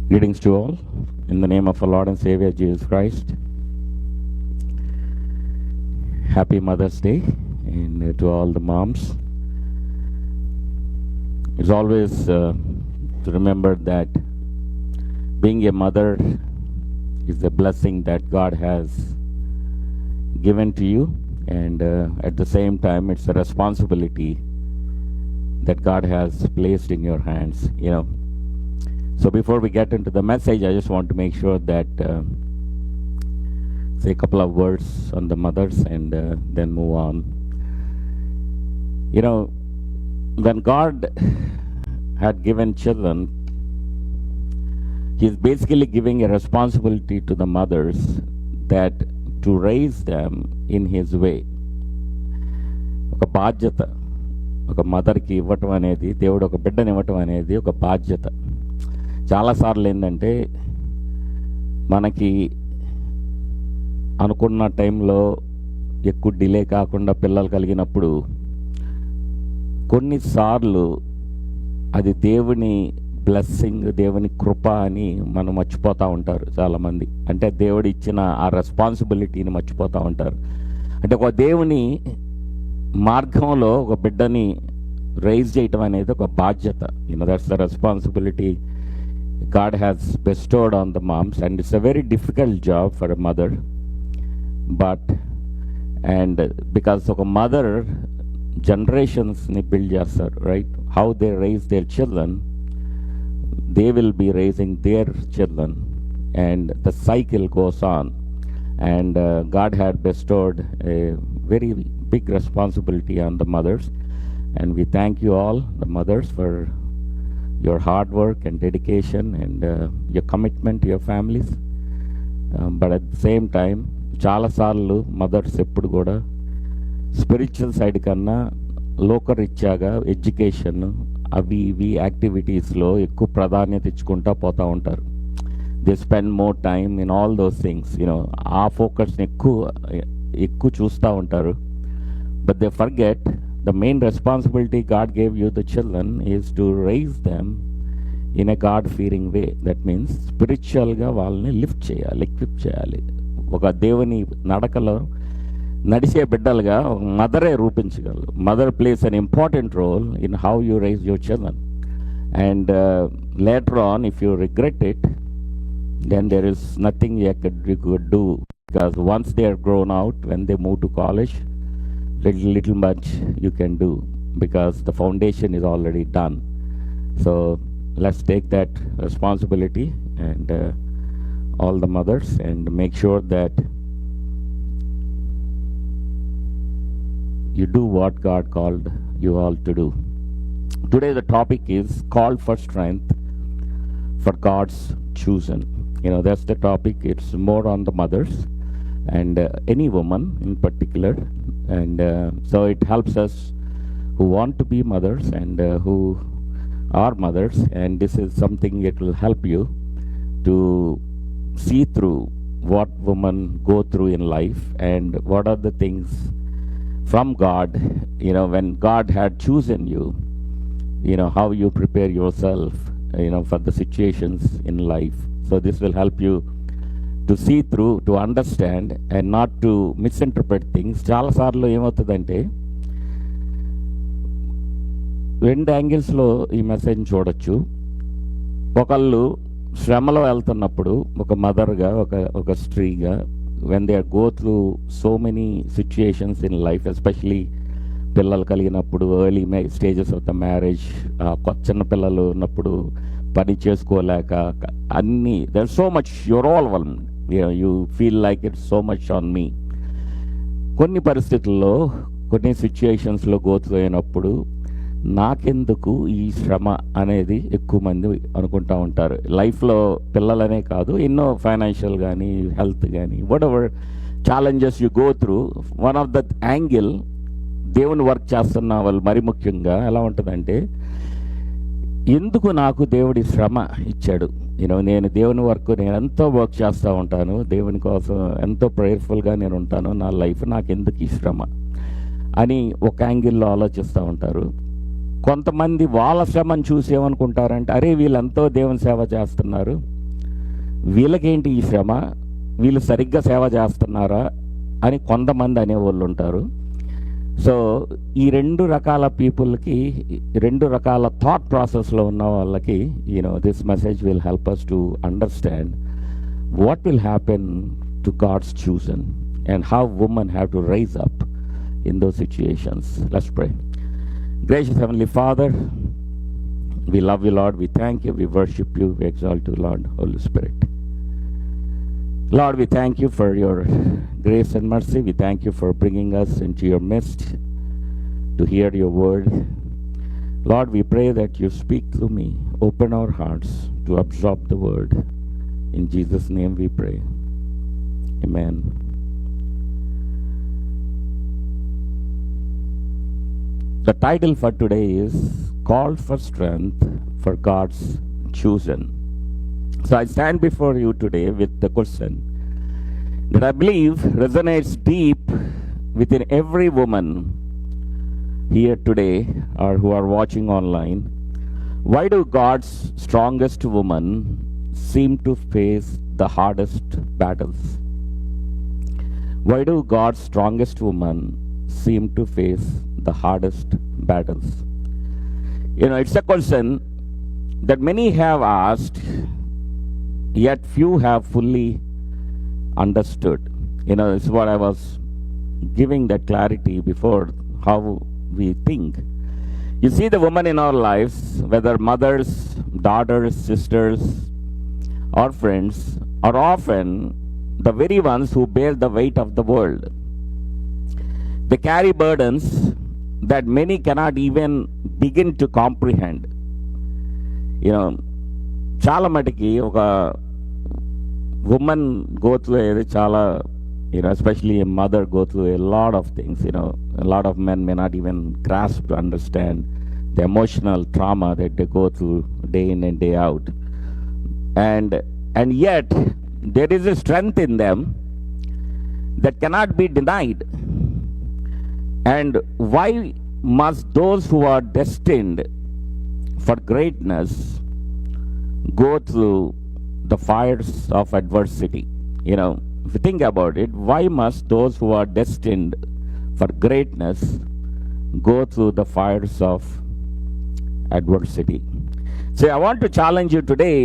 Greetings to all, in the name of our Lord and Savior Jesus Christ. Happy Mother's Day, and to all the moms. It's always to remember that being a mother is a blessing that God has given to you, and at the same time, it's a responsibility that God has placed in your hands. So before we get into the message, I just want to make sure that say a couple of words on the mothers and then move on. When God had given children, He's basically giving a responsibility to the mothers that to raise them in His way. ఒక బాధ్యత ఒక మదర్కి ఇవ్వటం అనేది, దేవుడు ఒక బిడ్డని ఇవ్వటం అనేది ఒక బాధ్యత. చాలాసార్లు ఏంటంటే మనకి అనుకున్న టైంలో ఎక్కువ డిలే కాకుండా పిల్లలు కలిగినప్పుడు కొన్నిసార్లు అది దేవుని బ్లెస్సింగ్, దేవుని కృప అని మనం మర్చిపోతూ ఉంటారు చాలామంది. అంటే దేవుడు ఇచ్చిన ఆ రెస్పాన్సిబిలిటీని మర్చిపోతూ ఉంటారు. అంటే ఒక దేవుని మార్గంలో ఒక బిడ్డని రైజ్ చేయటం అనేది ఒక బాధ్యత. That's the responsibility God has bestowed on the moms, and it's a very difficult job for a mother. And because of a mother, generations ni build chestar, right? How they raise their children, they will be raising their children, and the cycle goes on. And God had bestowed a very big responsibility on the mothers, and we thank you all, the mothers, for your hard work and dedication and your commitment to your families. But at the same time, చాలా సార్లు mothers ఎప్పుడు కూడా spiritual side కన్నా లోకరీత్యాగా education అవి ఇవి యాక్టివిటీస్లో ఎక్కువ ప్రాధాన్యత ఇచ్చుకుంటూ పోతూ ఉంటారు. They spend more time in all those things. ఆ ఫోకస్ని ఎక్కువ చూస్తూ ఉంటారు. But they forget the main responsibility God gave you, the children, is to raise them in a God-fearing way. That means spiritualగా వాళ్ళని లిఫ్ట్ చేయాలి, ఎక్విప్ చేయాలి. ఒక దేవుని నడకలో నడిచే బిడ్డలుగా మదరే రూపించగలరు. Mother plays an important role in how you raise your children. And later on, if you regret it, then there is nothing you could do, because once they are grown out, when they move to college, little much you can do, because the foundation is already done. So let's take that responsibility, and all the mothers, and make sure that you do what God called you all to do. Today the topic is called for strength for God's chosen. That's the topic. It's more on the mothers and any woman in particular, and so it helps us who want to be mothers and who are mothers, and this is something it will help you to see through what women go through in life, and what are the things from God. When God had chosen you, how you prepare yourself for the situations in life. So this will help you to see through, to understand, and not to misinterpret things. చాలాసార్లు ఏమవుతుందంటే, రెండు యాంగిల్స్లో ఈ message చూడొచ్చు. ఒకళ్ళు శ్రమలో వెళ్తున్నప్పుడు, ఒక మదర్గా, ఒక స్త్రీగా, when they are go through so many situations in life, especially పిల్లలు కలిగినప్పుడు, early stages of the marriage, చిన్న పిల్లలు ఉన్నప్పుడు పని చేసుకోలేక అన్నీ, there so much your all one, you feel like it's so much on me. కొన్ని పరిస్థితుల్లో, కొన్ని సిచ్యుయేషన్స్లో గోత్రు అయినప్పుడు, నాకెందుకు ఈ శ్రమ అనేది ఎక్కువ మంది అనుకుంటూ ఉంటారు. లైఫ్లో పిల్లలనే కాదు, ఎన్నో ఫైనాన్షియల్ కానీ, హెల్త్ కానీ, what ever challenges you go through, one of the angle దేవుని వర్క్ చేస్తున్న వాళ్ళు మరి ముఖ్యంగా ఎలా ఉంటుందంటే, ఎందుకు నాకు దేవుడి శ్రమ ఇచ్చాడు? నేను దేవుని వర్క్, నేను ఎంతో వర్క్ చేస్తూ ఉంటాను, దేవుని కోసం ఎంతో ప్రేయర్ఫుల్గా నేను ఉంటాను, నా లైఫ్ నాకు ఎందుకు ఈ శ్రమ అని ఒక యాంగిల్లో ఆలోచిస్తూ ఉంటారు. కొంతమంది వాళ్ళ శ్రమను చూసి ఏమనుకుంటారంటే, అరే వీళ్ళెంతో దేవుని సేవ చేస్తున్నారు, వీళ్ళకేంటి ఈ శ్రమ, వీళ్ళు సరిగ్గా సేవ చేస్తున్నారా అని కొంతమంది అనేవాళ్ళు ఉంటారు. సో ఈ రెండు రకాల పీపుల్కి, రెండు రకాల థాట్ ప్రాసెస్లో ఉన్న వాళ్ళకి this message will help us to understand what will happen to God's chosen and how women have to rise up in those situations. Let's pray. Gracious Heavenly Father, we love you, Lord. We thank you. We worship you. We exalt you, Lord, Holy Spirit. Lord, we thank you for your grace and mercy. We thank you for bringing us into your midst to hear your word. Lord, we pray that you speak through me. Open our hearts to absorb the word. In Jesus' name we pray. Amen. The title for today is Called for Strength for God's Chosen. So I stand before you today with the question that I believe resonates deep within every woman here today or who are watching online. Why do God's strongest women seem to face the hardest battles? Why do God's strongest women seem to face the hardest battles? It's a question that many have asked, yet few have fully understood. This is what I was giving that clarity before, how we think. You see, the women in our lives, whether mothers, daughters, sisters, or friends, are often the very ones who bear the weight of the world. They carry burdens that many cannot even begin to comprehend. చాలా మటుకి ఒక women go through ఏది చాలా, especially a mother go through a lot of things. A lot of men may not even grasp to understand the emotional trauma that they go through day in and day out. And yet there is a strength in them that cannot be denied. And why must those who are destined for greatness go through the fires of adversity? If you think about it, why must those who are destined for greatness go through the fires of adversity? So I want to challenge you today,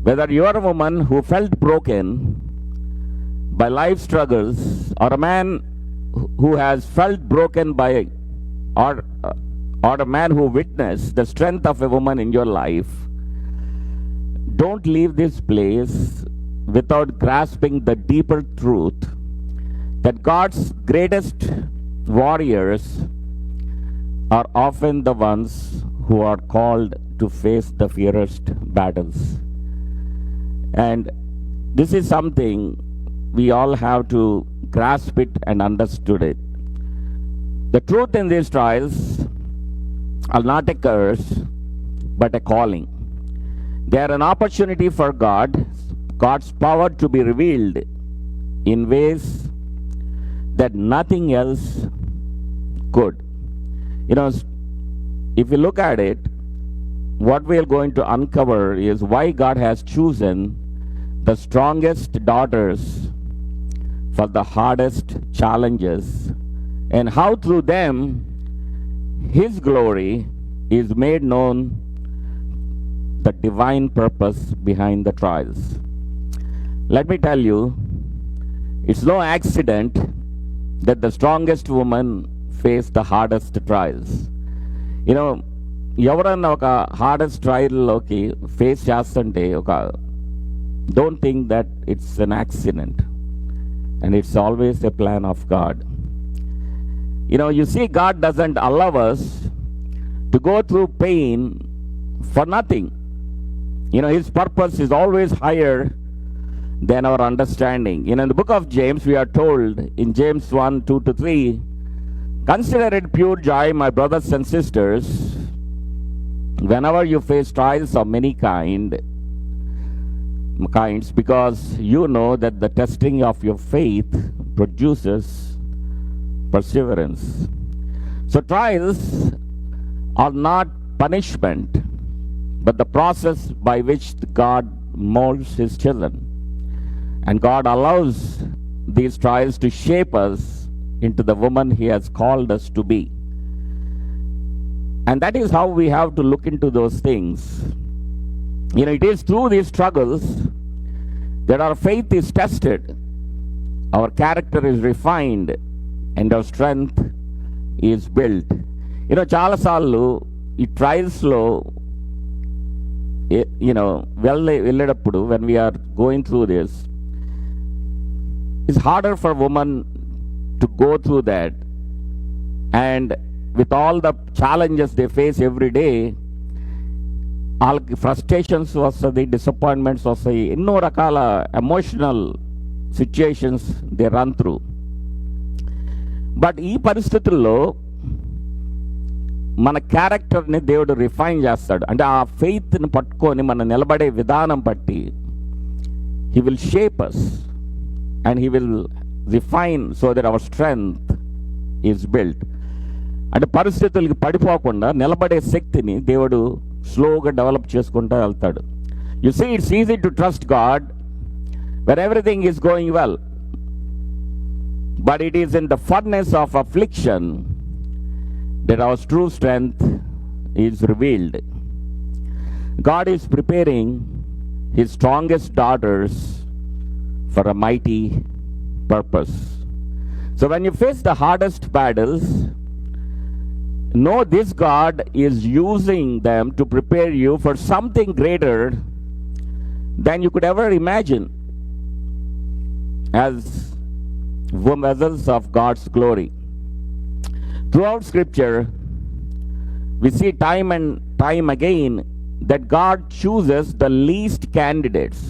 whether you are a woman who felt broken by life struggles, or a man who has felt broken by, or a man who witnessed the strength of a woman in your life, don't leave this place without grasping the deeper truth that God's greatest warriors are often the ones who are called to face the fiercest battles. And this is something we all have to grasp it and understood it. The truth in these trials are not a curse, but a calling. They are an opportunity for God's power to be revealed in ways that nothing else could. If you look at it, what we are going to uncover is why God has chosen the strongest daughters for the hardest challenges, and how through them His glory is made known, the divine purpose behind the trials. Let me tell you, it's no accident that the strongest women face the hardest trials. ఎవరన్నా ఒక hardest ట్రయల్లోకి face చేస్తుంటే don't think that it's an accident, and it's always a plan of God. You see, God doesn't allow us to go through pain for nothing. His purpose is always higher than our understanding. In the book of James, we are told in James 1:2-3, consider it pure joy, my brothers and sisters, whenever you face trials of many kinds, because you know that the testing of your faith produces perseverance. So trials are not punishment, but the process by which God molds his children. And God allows these trials to shape us into the woman he has called us to be. And that is how we have to look into those things. It is through these struggles that our faith is tested, our character is refined, and our strength is built. చాలాసార్లు ఈ ట్రయల్స్లో వెళ్ళేటప్పుడు when we are going through this, it's harder for women to go through that, and with all the challenges they face every day, వాళ్ళకి frustrations వస్తుంది, disappointments వస్తాయి, ఎన్నో రకాల emotional situations they run through. But ఈ పరిస్థితుల్లో మన క్యారెక్టర్ని దేవుడు రిఫైన్ చేస్తాడు. అంటే ఆ ఫెయిత్ని పట్టుకొని మనం నిలబడే విధానం బట్టి he will shape us and he will refine so that our strength is built. అంటే పరిస్థితులకి పడిపోకుండా నిలబడే శక్తిని దేవుడు స్లోగా డెవలప్ చేసుకుంటూ వెళ్తాడు. You see, it's easy to trust God when everything is going well, but it is in the furnace of affliction that our true strength is revealed. God is preparing his strongest daughters for a mighty purpose. So when you face the hardest battles, know this: God is using them to prepare you for something greater than you could ever imagine, as vessels of God's glory. Throughout Scripture, we see time and time again that God chooses the least candidates.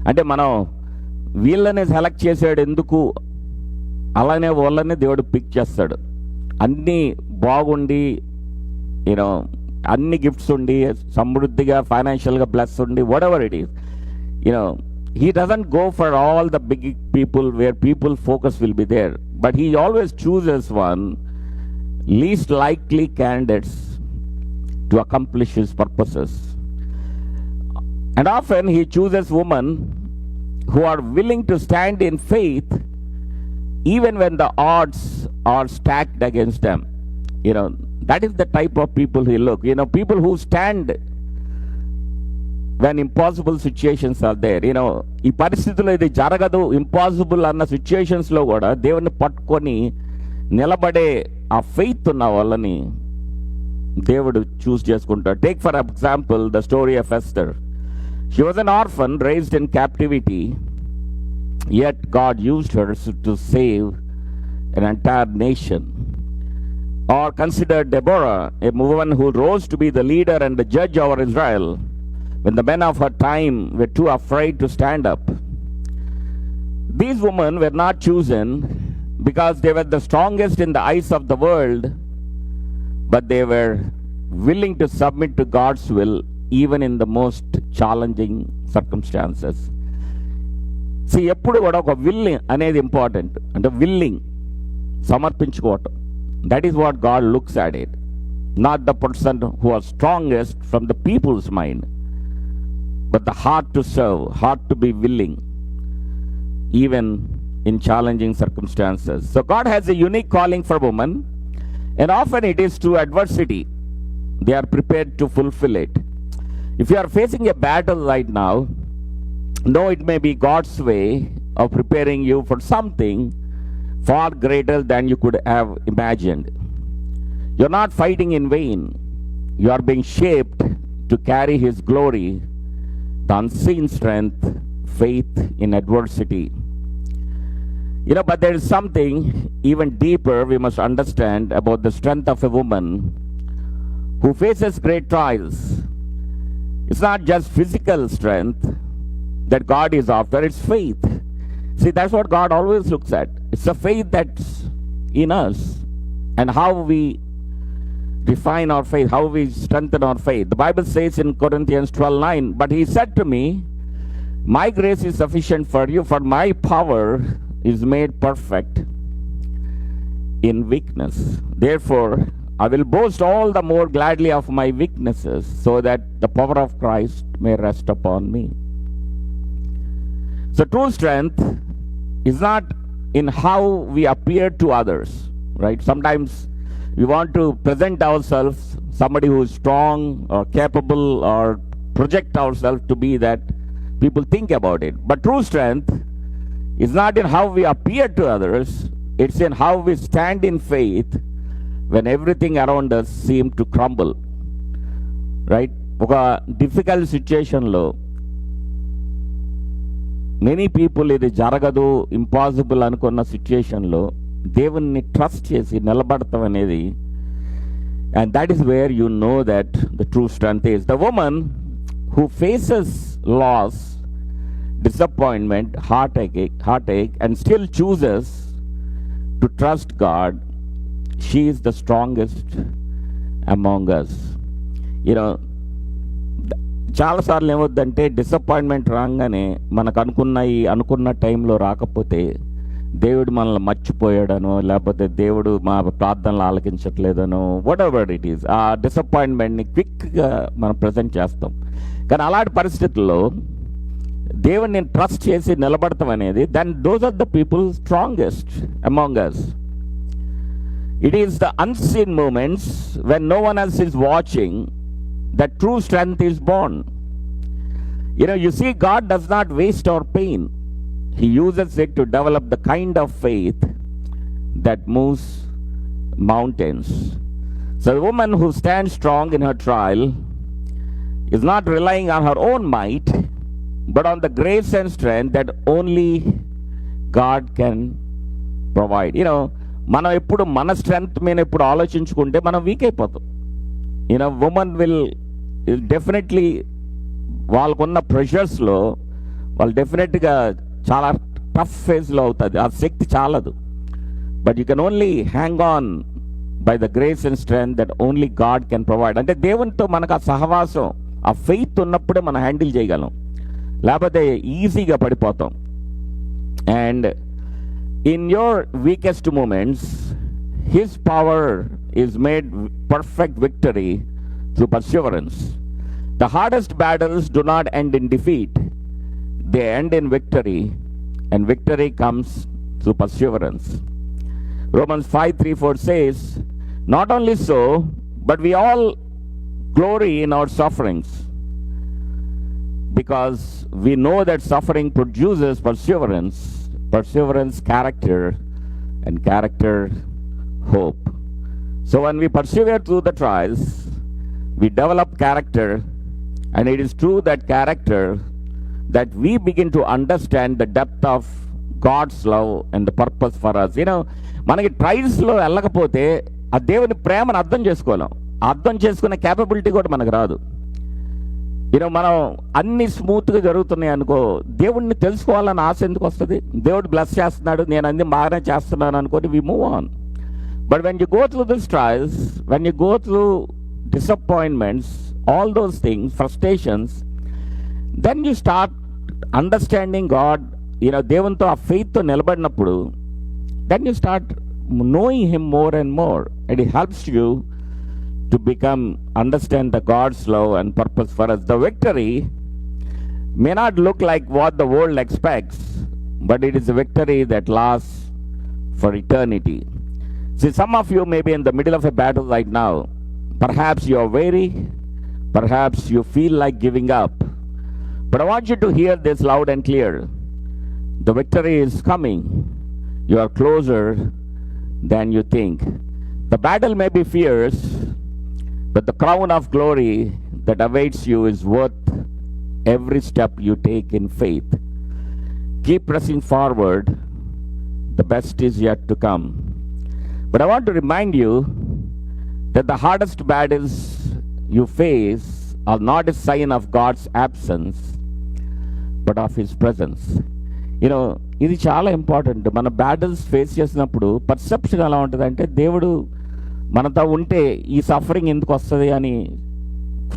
అంటే మనం వీళ్ళని select చేసాడు ఎందుకు, అలానే వాళ్ళని దేవుడు pick చేస్తాడు. అన్నీ బాగుండి, అన్ని గిఫ్ట్స్ ఉండి, సమృద్ధిగా ఫైనాన్షియల్గా బ్లెస్ ఉండి, what ever it is, he doesn't go for all the big people where people focus will be there, but he always chooses one least likely candidates to accomplish his purposes. And often he chooses women who are willing to stand in faith even when the odds are stacked against them. That is the type of people he look. People who stand when impossible situations are there. ఈ పరిస్థితుల్లో ఇది జరగదు, impossible అన్న సిచ్యుయేషన్స్లో కూడా దేవుని పట్టుకొని నిలబడే ఆ ఫెయిత్ ఉన్న వాళ్ళని దేవుడు చూస్ చేసుకుంటాడు. Take for example the story of Esther. She was an orphan raised in captivity, yet God used her to save an entire nation. Or consider Deborah, a woman who rose to be the leader and the judge over Israel when the men of her time were too afraid to stand up. These women were not chosen because they were the strongest in the eyes of the world, but they were willing to submit to God's will even in the most challenging circumstances. See, ఎప్పుడు కూడా ఒక willing అనేది important. అంటే willing, సమర్పించుకోవటం. That is what God looks at it. Not the person who was strongest from the people's mind, but the heart to serve, heart to be willing, even in challenging circumstances. So God has a unique calling for women, and often it is through adversity they are prepared to fulfill it. If you are facing a battle right now, know it may be God's way of preparing you for something far greater than you could have imagined. You're not fighting in vain. You are being shaped to carry his glory, the unseen strength, faith in adversity. But there is something even deeper we must understand about the strength of a woman who faces great trials. It's not just physical strength that God is after, it's faith. See, that's what God always looks at. It's the faith that's in us, and how we refine our faith, how we strengthen our faith. The Bible says in Corinthians 12:9, but he said to me, my grace is sufficient for you, for my power is made perfect in weakness. Therefore, I will boast all the more gladly of my weaknesses, so that the power of Christ may rest upon me. So true strength is not in how we appear to others, right? Sometimes we want to present ourselves somebody who is strong or capable or project ourselves to be that people think about it. But true strength is not in how we appear to others, it's in how we stand in faith when everything around us seems to crumble, right? ఒక difficult సిచ్యుయేషన్లో many people ఇది జరగదు, impossible అనుకున్న సిచ్యుయేషన్లో దేవుణ్ణి trust చేసి నిలబడతాం అనేది, and that is where you know that the true strength is. The woman who faces loss, disappointment, heartache, and still chooses to trust God, she is the strongest among us. You know, చాలాసార్లు ఏమవుద్దంటే disappointment రాగానే మనకు అనుకున్న టైంలో రాకపోతే దేవుడు మనల్ని మర్చిపోయాడనో, లేకపోతే దేవుడు మా ప్రార్థనలు ఆలకించట్లేదనో, వాట్ ఎవర్ ఇట్ ఈస్, ఆ డిసప్పాయింట్మెంట్ని క్విక్గా మనం ప్రజెంట్ చేస్తాం. కానీ అలాంటి పరిస్థితుల్లో దేవుడిని ట్రస్ట్ చేసి నిలబడతాం అనేది, then those are the people strongest among us. It is the unseen moments when no one else is watching that true strength is born. You know, you see, God does not waste our pain. He uses it to develop the kind of faith that moves mountains. So the woman who stands strong in her trial is not relying on her own might, but on the grace and strength that only God can provide. You know, మనం ఎప్పుడు మన strength మీద ఎప్పుడు ఆలోచించుకుంటే మనం week అయిపోతాం. You know, woman will definitely వాళ్ళకున్న ప్రెషర్స్లో వాళ్ళు డెఫినెట్గా చాలా టఫ్ ఫేజ్లో అవుతుంది, ఆ శక్తి చాలదు. But you can only hang on by the grace and strength that only God can provide. అంటే దేవునితో మనకు ఆ సహవాసం, ఆ ఫెయిత్ ఉన్నప్పుడే మనం హ్యాండిల్ చేయగలం, లేకపోతే ఈజీగా పడిపోతాం. And in your weakest moments his power is made perfect victory through perseverance. The hardest battles do not end in defeat, they end in victory, and victory comes through perseverance. Romans 5:3-4 says, not only so, but we all glory in our sufferings, because we know that suffering produces perseverance, perseverance character, and character hope. So when we persevere through the trials, we develop character, and it is through that character that we begin to understand the depth of God's love and the purpose for us. You know, మనకి ట్రయల్స్లో వెళ్ళకపోతే ఆ దేవుని ప్రేమను అర్థం చేసుకోలేం, అర్థం చేసుకునే capability కూడా మనకు రాదు. యూనో, మనం అన్ని స్మూత్గా జరుగుతున్నాయి అనుకో, దేవుడిని తెలుసుకోవాలని ఆశ ఎందుకు వస్తుంది? దేవుడు బ్లెస్ చేస్తున్నాడు, నేను అన్ని బాగానే చేస్తున్నాను అనుకోని we move on. But when you go through these trials, when you go through disappointments, all those things, frustrations, then you start understanding God. You know, దేవునితో ఆ ఫెయిత్తో నిలబడినప్పుడు, then you start knowing Him more and more, and it helps you to understand the God's love and purpose for us. The victory may not look like what the world expects, but it is a victory that lasts for eternity. See, some of you may be in the middle of a battle right now. Perhaps you are weary, perhaps you feel like giving up. But I want you to hear this loud and clear. The victory is coming. You are closer than you think. The battle may be fierce, but the crown of glory that awaits you is worth every step you take in faith. Keep pressing forward. The best is yet to come. But I want to remind you that the hardest battles you face are not a sign of God's absence, but of His presence. You know, ఇది చాలా important. మన battles face చేసినప్పుడు perception ఎలా ఉంటుంది అంటే, దేవుడు మనతో ఉంటే ఈ సఫరింగ్ ఎందుకు వస్తుంది అని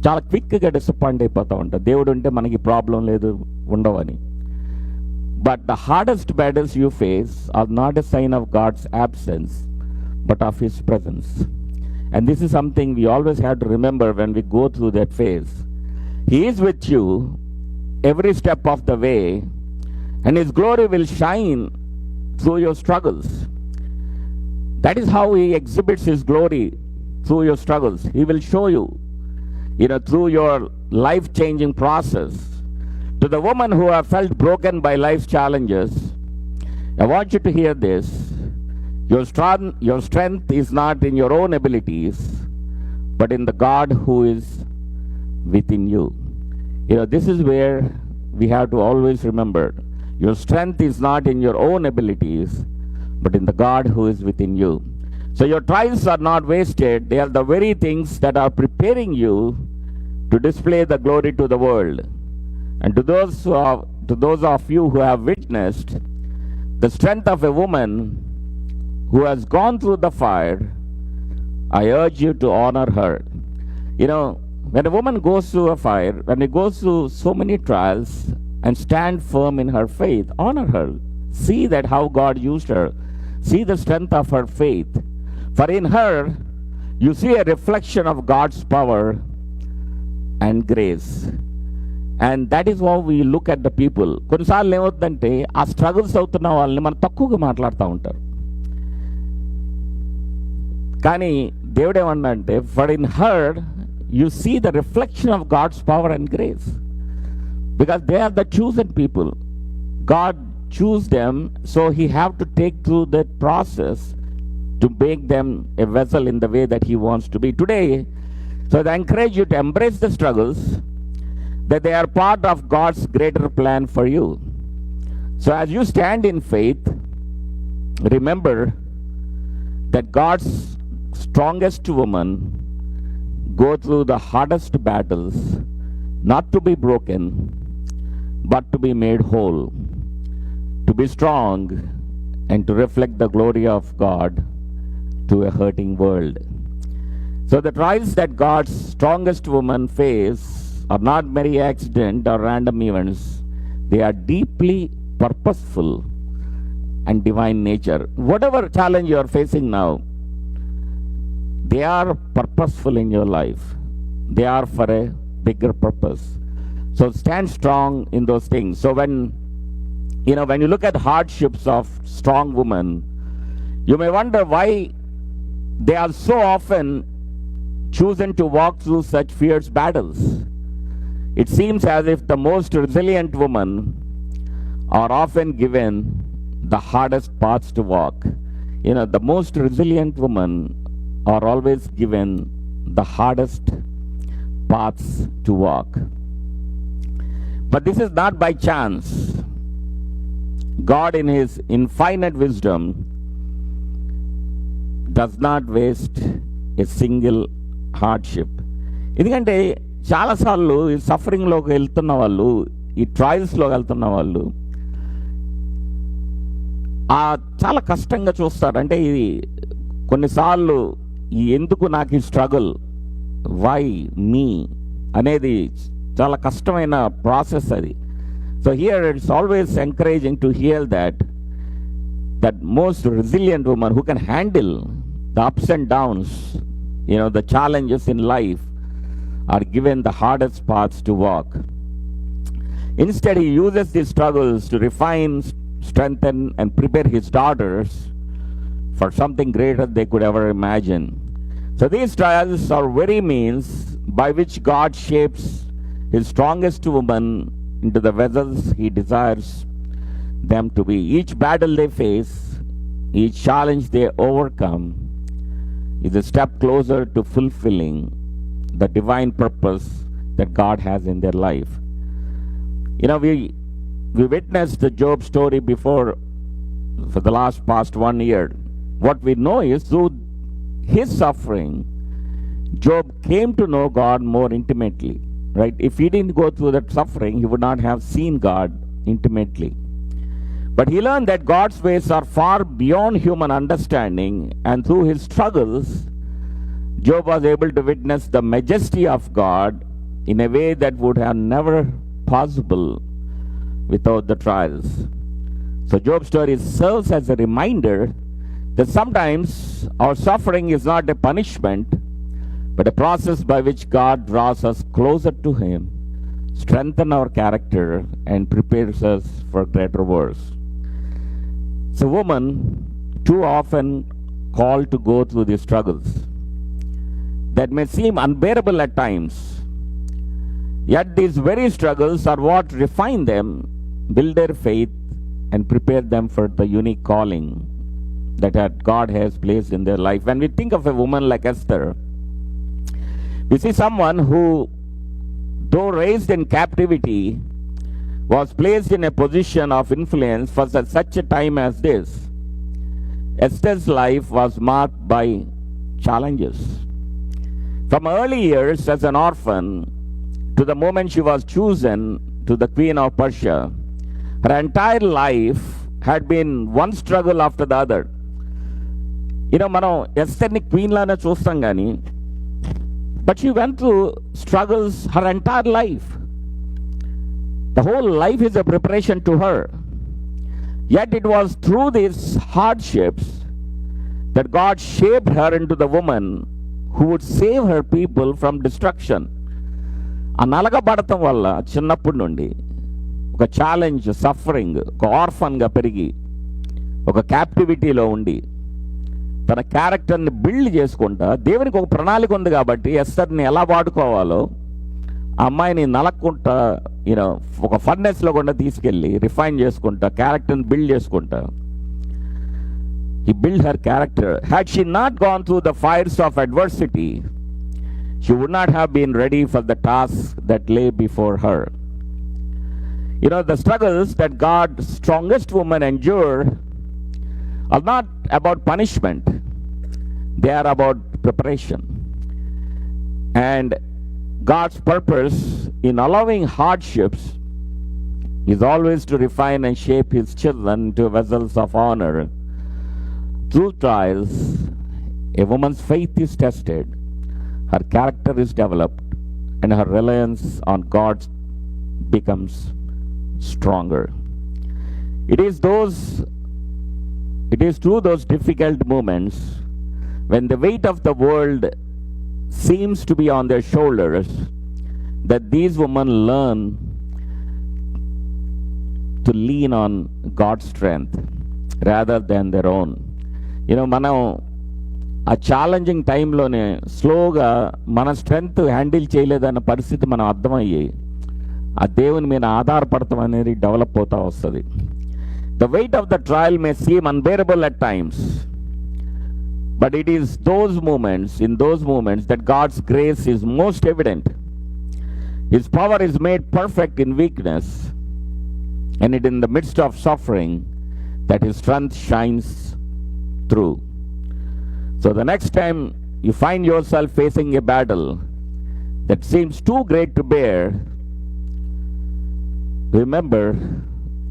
చాలా క్విక్గా డిసప్పాయింట్ అయిపోతూ ఉంటాం. దేవుడు ఉంటే మనకి ప్రాబ్లం లేదు, ఉండవని. But the hardest battles you face are not a sign of God's absence, but of His presence. And this is something we always have to remember when we go through that phase. He is with you every step of the way, And His glory will shine through your struggles. That is how He exhibits His glory, through your struggles. He will show you, through your life-changing process. To the woman who have felt broken by life's challenges, I want you to hear this. Your strength is not in your own abilities, but in the God who is within you. This is where we have to always remember. Your strength is not in your own abilities, but in the God who is within you. So your trials are not wasted. They are the very things that are preparing you to display the glory to the world. And to those of you who have witnessed the strength of a woman who has gone through the fire, I urge you to honor her. When a woman goes through a fire, when it goes through so many trials and stand firm in her faith, honor her. See that how God used her. See the strength of her faith. For in her, you see a reflection of God's power and grace. And that is how we look at the people. కొన్నిసార్లు ఏమవుతుందంటే ఆ struggles అవుతున్న వాళ్ళని మనం తక్కువగా మాట్లాడుతూ ఉంటారు. కానీ దేవుడు ఏమన్నా అంటే, for in her you see the reflection of God's power and grace. Because they are the chosen people. God chose them, so He have to take through that process to make them a vessel in the way that He wants to be. Today, so I encourage you to embrace the struggles, that they are part of God's greater plan for you. So as you stand in faith, remember that God's strongest women go through the hardest battles, not to be broken, but to be made whole, to be strong, and to reflect the glory of God to a hurting world. So the trials that God's strongest women face are not mere accident or random events. They are deeply purposeful and divine nature. Whatever challenge you are facing now, they are purposeful in your life. They are for a bigger purpose. So stand strong in those things. So when you look at hardships of strong women, you may wonder why they are so often chosen to walk through such fierce battles. It seems as if the most resilient women are often given the hardest paths to walk. The most resilient women are always given the hardest paths to walk. But this is not by chance. God in His infinite wisdom does not waste a single hardship. ఎందుకంటే చాలాసార్లు ఈ సఫరింగ్లోకి వెళ్తున్న వాళ్ళు, ఈ ట్రయల్స్లోకి వెళ్తున్న వాళ్ళు చాలా కష్టంగా చూస్తారు. అంటే ఇది కొన్నిసార్లు ఎందుకు నాకు ఈ స్ట్రగుల్, వై మీ అనేది చాలా కష్టమైన ప్రాసెస్ అది. So here it's always encouraging to hear that most resilient women who can handle the ups and downs, the challenges in life, are given the hardest paths to walk. Instead, He uses these struggles to refine, strengthen, and prepare His daughters for something greater they could ever imagine. So these trials are very means by which God shapes His strongest women into the vessels He desires them to be. Each battle they face, each challenge they overcome, is a step closer to fulfilling the divine purpose that God has in their life. We witnessed the Job story before for the past 1 year. What we know is through his suffering, Job came to know God more intimately. Right? If he didn't go through that suffering, he would not have seen God intimately. But he learned that God's ways are far beyond human understanding, and through his struggles, Job was able to witness the majesty of God in a way that would have never possible without the trials. So Job's story serves as a reminder that sometimes our suffering is not a punishment, but a process by which God draws us closer to Him strengthens our character and prepares us for greater works. So women too often called to go through these struggles that may seem unbearable at times. Yet these very struggles are what refine them, build their faith, and prepare them for the unique calling that God has placed in their life. When we think of a woman like Esther, we see someone who, though raised in captivity, was placed in a position of influence for such a time as this. Esther's life was marked by challenges. From early years as an orphan to the moment she was chosen to the Queen of Persia, her entire life had been one struggle after the other. మనం ఎస్తర్ని queen లానే చూస్తాం కానీ but she went through struggles her entire life. The whole life is a preparation to her. Yet it was through these hardships that God shaped her into the woman who would save her people from destruction. ఆ నలగబడటం వల్ల చిన్నప్పటి నుండి ఒక challenge, suffering, ఒక ఆర్ఫన్గా పెరిగి ఒక క్యాప్టివిటీలో ఉండి తన క్యారెక్టర్ని బిల్డ్ చేసుకుంటా, దేవునికి ఒక ప్రణాళిక ఉంది కాబట్టి ఎస్తర్ని ఎలా వాడుకోవాలో ఆ అమ్మాయిని నలక్కుంటా ఒక ఫర్నెస్లో కూడా తీసుకెళ్ళి రిఫైన్ చేసుకుంటా, క్యారెక్టర్ని బిల్డ్ చేసుకుంటా. He built her character. Had she not gone through the fires of adversity, she would not have been ready for the task that lay before her. The struggles that God's strongest women endure are not about punishment. They are about preparation. And God's purpose in allowing hardships is always to refine and shape His children into vessels of honor. Through trials, a woman's faith is tested, her character is developed, and her reliance on God becomes stronger. It is through those difficult moments when the weight of the world seems to be on their shoulders that these women learn to lean on God's strength rather than their own. మనం ఆ challenging టైంలోనే స్లోగా మన strength handle చేయలేదన్న పరిస్థితి మనం అర్థమయ్యి ఆ దేవుని మీద ఆధారపడతాం అనేది డెవలప్ అవుతూ వస్తుంది. The weight of the trial may seem unbearable at times, but it is in those moments that God's grace is most evident. His power is made perfect in weakness, and it in the midst of suffering that His strength shines through. So the next time you find yourself facing a battle that seems too great to bear, remember,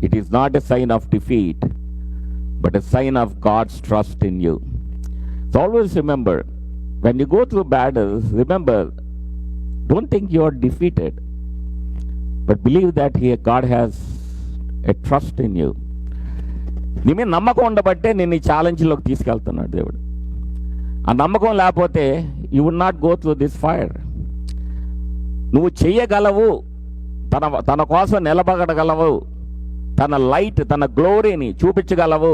it is not a sign of defeat, but a sign of God's trust in you. So always remember, when you go through battles, remember, don't think you are defeated, but believe that God has a trust in you. నీ మీద నమ్మకం ఉండబట్టే నేను ఈ ఛాలెంజ్లోకి తీసుకెళ్తున్నాడు దేవుడు. ఆ నమ్మకం లేకపోతే you would not go through this fire. నువ్వు చెయ్యగలవు, తన కోసం నిలబడగలవు, తన లైట్, తన గ్లోరీని చూపించగలవు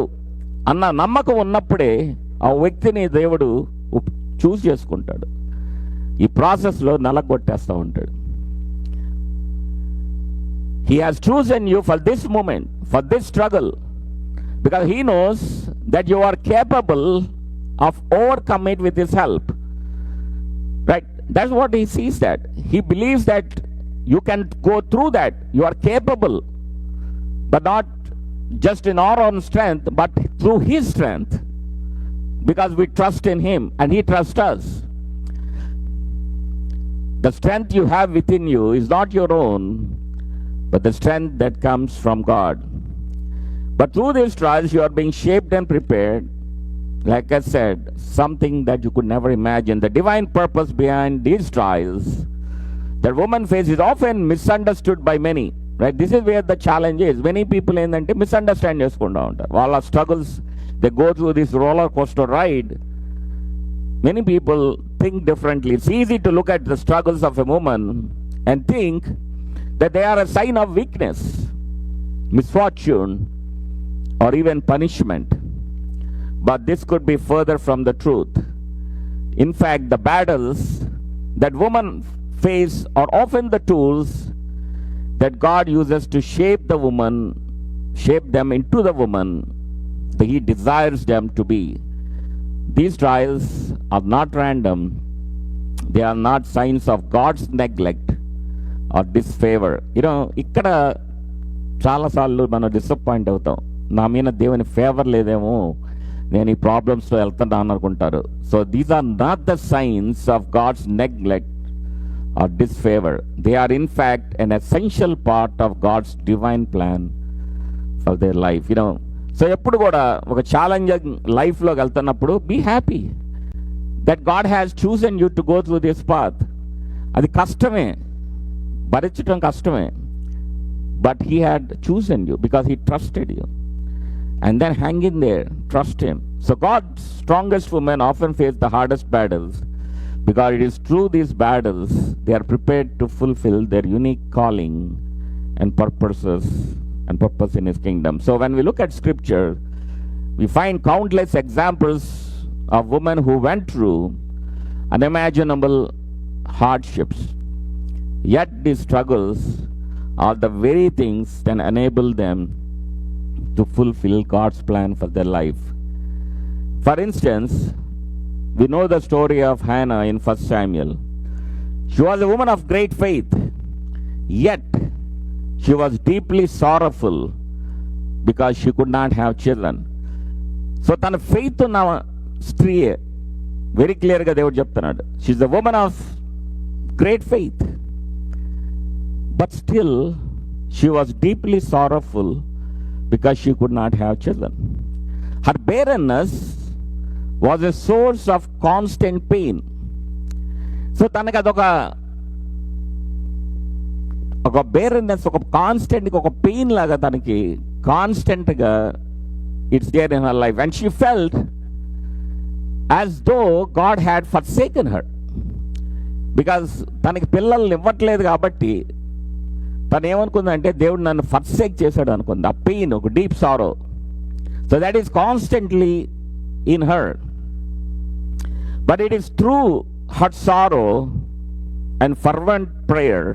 అన్న నమ్మకం ఉన్నప్పుడే ఆ వ్యక్తిని దేవుడు చూస్ చేసుకుంటాడు. ఈ ప్రాసెస్లో నలగొట్టేస్తూ ఉంటాడు. He has chosen you for this moment, for this struggle, because He knows that you are capable of overcoming it with His help. Right? That's what He sees that. He believes that you can go through that. You are capable, but not just in our own strength, but through His strength, because we trust in Him and He trusts us. The strength you have within you is not your own, but the strength that comes from God. But through these trials, you are being shaped and prepared. Like I said, something that you could never imagine. The divine purpose behind these trials that woman face is often misunderstood by many. Right? This is where the challenge is. Many people misunderstand cheskunda untaru. All struggles, they go through this roller coaster ride. Many people think differently. It's easy to look at the struggles of a woman and think that they are a sign of weakness, misfortune, or even punishment. But this could be further from the truth. In fact, the battles that women face are often the tools that God uses to shape them into the woman that He desires them to be. These trials are not random. They are not signs of God's neglect or disfavor. ఇక్కడ చాలాసార్లు మనం disappoint అవుతాం. నా మీద దేవుని favour లేదేమో, నేను ఈ ప్రాబ్లమ్స్లో వెళ్తున్నాను అనుకుంటారు. So these are not the signs of God's neglect or disfavour. They are in fact an essential part of God's divine plan for their life. So ఎప్పుడు కూడా ఒక ఛాలెంజింగ్ లైఫ్లోకి వెళ్తున్నప్పుడు be happy that God has chosen you to go through this path. అది కష్టమే, భరించడం కష్టమే, but he had chosen you because he trusted you. And then hang in there, trust Him. So God's strongest women often face the hardest battles because it is through these battles they are prepared to fulfill their unique calling and purpose in His kingdom. So when we look at Scripture, we find countless examples of women who went through unimaginable hardships. Yet these struggles are the very things that enable them to fulfill God's plan for their life. For instance, we know the story of Hannah in 1 Samuel. She was a woman of great faith, yet she was deeply sorrowful because she could not have children. So tana faith ఉన్న స్త్రీ very క్లియర్గా దేవుడు చెప్తున్నాడు. She is a woman of great faith, but still she was deeply sorrowful because she could not have children. Her barrenness was a source of constant pain. So తనకి అదొక barrenness, ఒక constant, ఒక pain లాగా తనకి కాన్స్టెంట్గా it's there in her life. And she felt as though God had forsaken her because తనకి పిల్లల్ని ఇవ్వట్లేదు కాబట్టి తను ఏమనుకుందంటే దేవుడు నన్ను ఫర్సేక్ చేశాడు అనుకుంది. ఆ పెయిన్, ఒక deep sorrow. So that is constantly in her. But it is through her sorrow and fervent prayer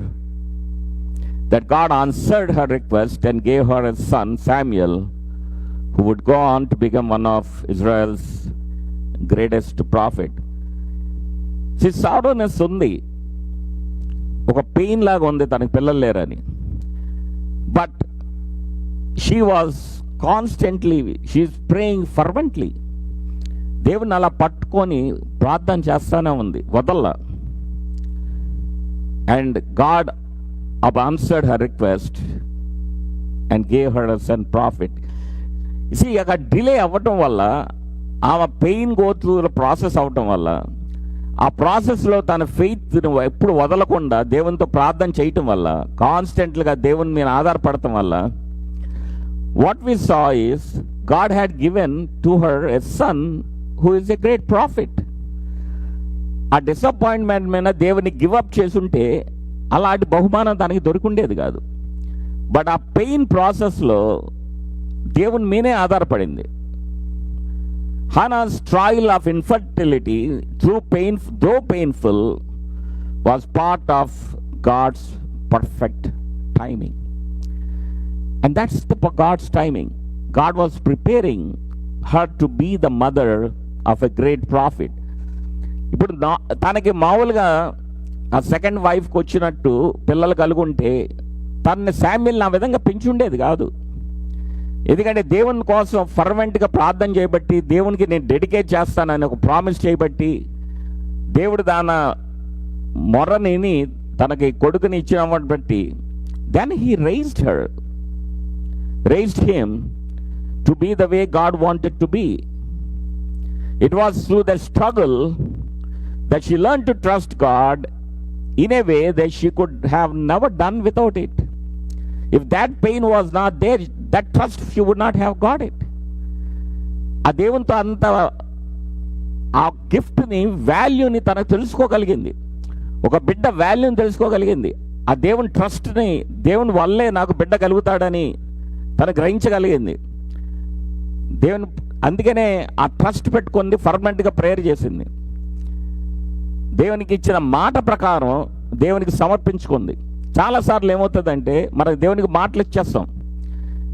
that God answered her request and gave her a son, Samuel, who would go on to become one of Israel's greatest prophet. See, sorrowness undi, oka pain laga undi tanaku pillalu lerani, but she was constantly, she is praying fervently. దేవుని అలా పట్టుకొని ప్రార్థన చేస్తానే ఉంది, వదల్లా. And God answered her request and gave her a son prophet. See, అక్కడ delay అవ్వటం వల్ల, ఆమె పెయిన్ గో త్రూ ప్రాసెస్ అవ్వటం వల్ల, ఆ ప్రాసెస్లో తన ఫెయిత్ ఎప్పుడు వదలకుండా దేవునితో ప్రార్థన చేయటం వల్ల, కాన్స్టెంట్గా దేవుని మీద ఆధారపడటం వల్ల, what we saw is God had given to her a son who is a great prophet. ఆ డిసప్పాయింట్మెంట్ మీద దేవుని గివప్ చేసుంటే అలాంటి బహుమానం తనకి దొరికిండేది కాదు. బట్ ఆ పెయిన్ ప్రాసెస్లో దేవుని మీదే ఆధారపడింది. Hannah's trial of infertility, though painful, was part of God's perfect timing. And that's God's timing. God was preparing her to be the mother of a great prophet. ఇప్పుడు తనకి మామూలుగా ఆ సెకండ్ వైఫ్కి వచ్చినట్టు పిల్లలు కలుగుంటే తనని శామ్యుల్ని ఆ విధంగా పెంచుండేది కాదు. ఎందుకంటే దేవుని కోసం ఫర్వెంట్గా ప్రార్థన చేయబట్టి, దేవునికి నేను డెడికేట్ చేస్తానని ఒక ప్రామిస్ చేయబట్టి, దేవుడు దాని మొరని తనకి కొడుకుని ఇచ్చిన బట్టి, then he raised him to be the way God wanted to be. It was through the struggle that she learned to trust God in a way that she could have never done without it. If that pain was not there, that trust she would not have got it. ఆ దేవునితో అంత ఆ గిఫ్ట్ని, వాల్యూని తనకు తెలుసుకోగలిగింది. ఒక బిడ్డ వాల్యూని తెలుసుకోగలిగింది. ఆ దేవుని ట్రస్ట్ని, దేవుని వల్లే నాకు బిడ్డ కలుగుతాడని తను గ్రహించగలిగింది. దేవుని అందుకనే ఆ ట్రస్ట్ పెట్టుకుంది, ఫర్మెంట్గా ప్రేయర్ చేసింది. దేవునికి ఇచ్చిన మాట ప్రకారం దేవునికి సమర్పించుకుంది. చాలాసార్లు ఏమవుతుందంటే మనకు దేవునికి మాటలు ఇచ్చేస్తాం,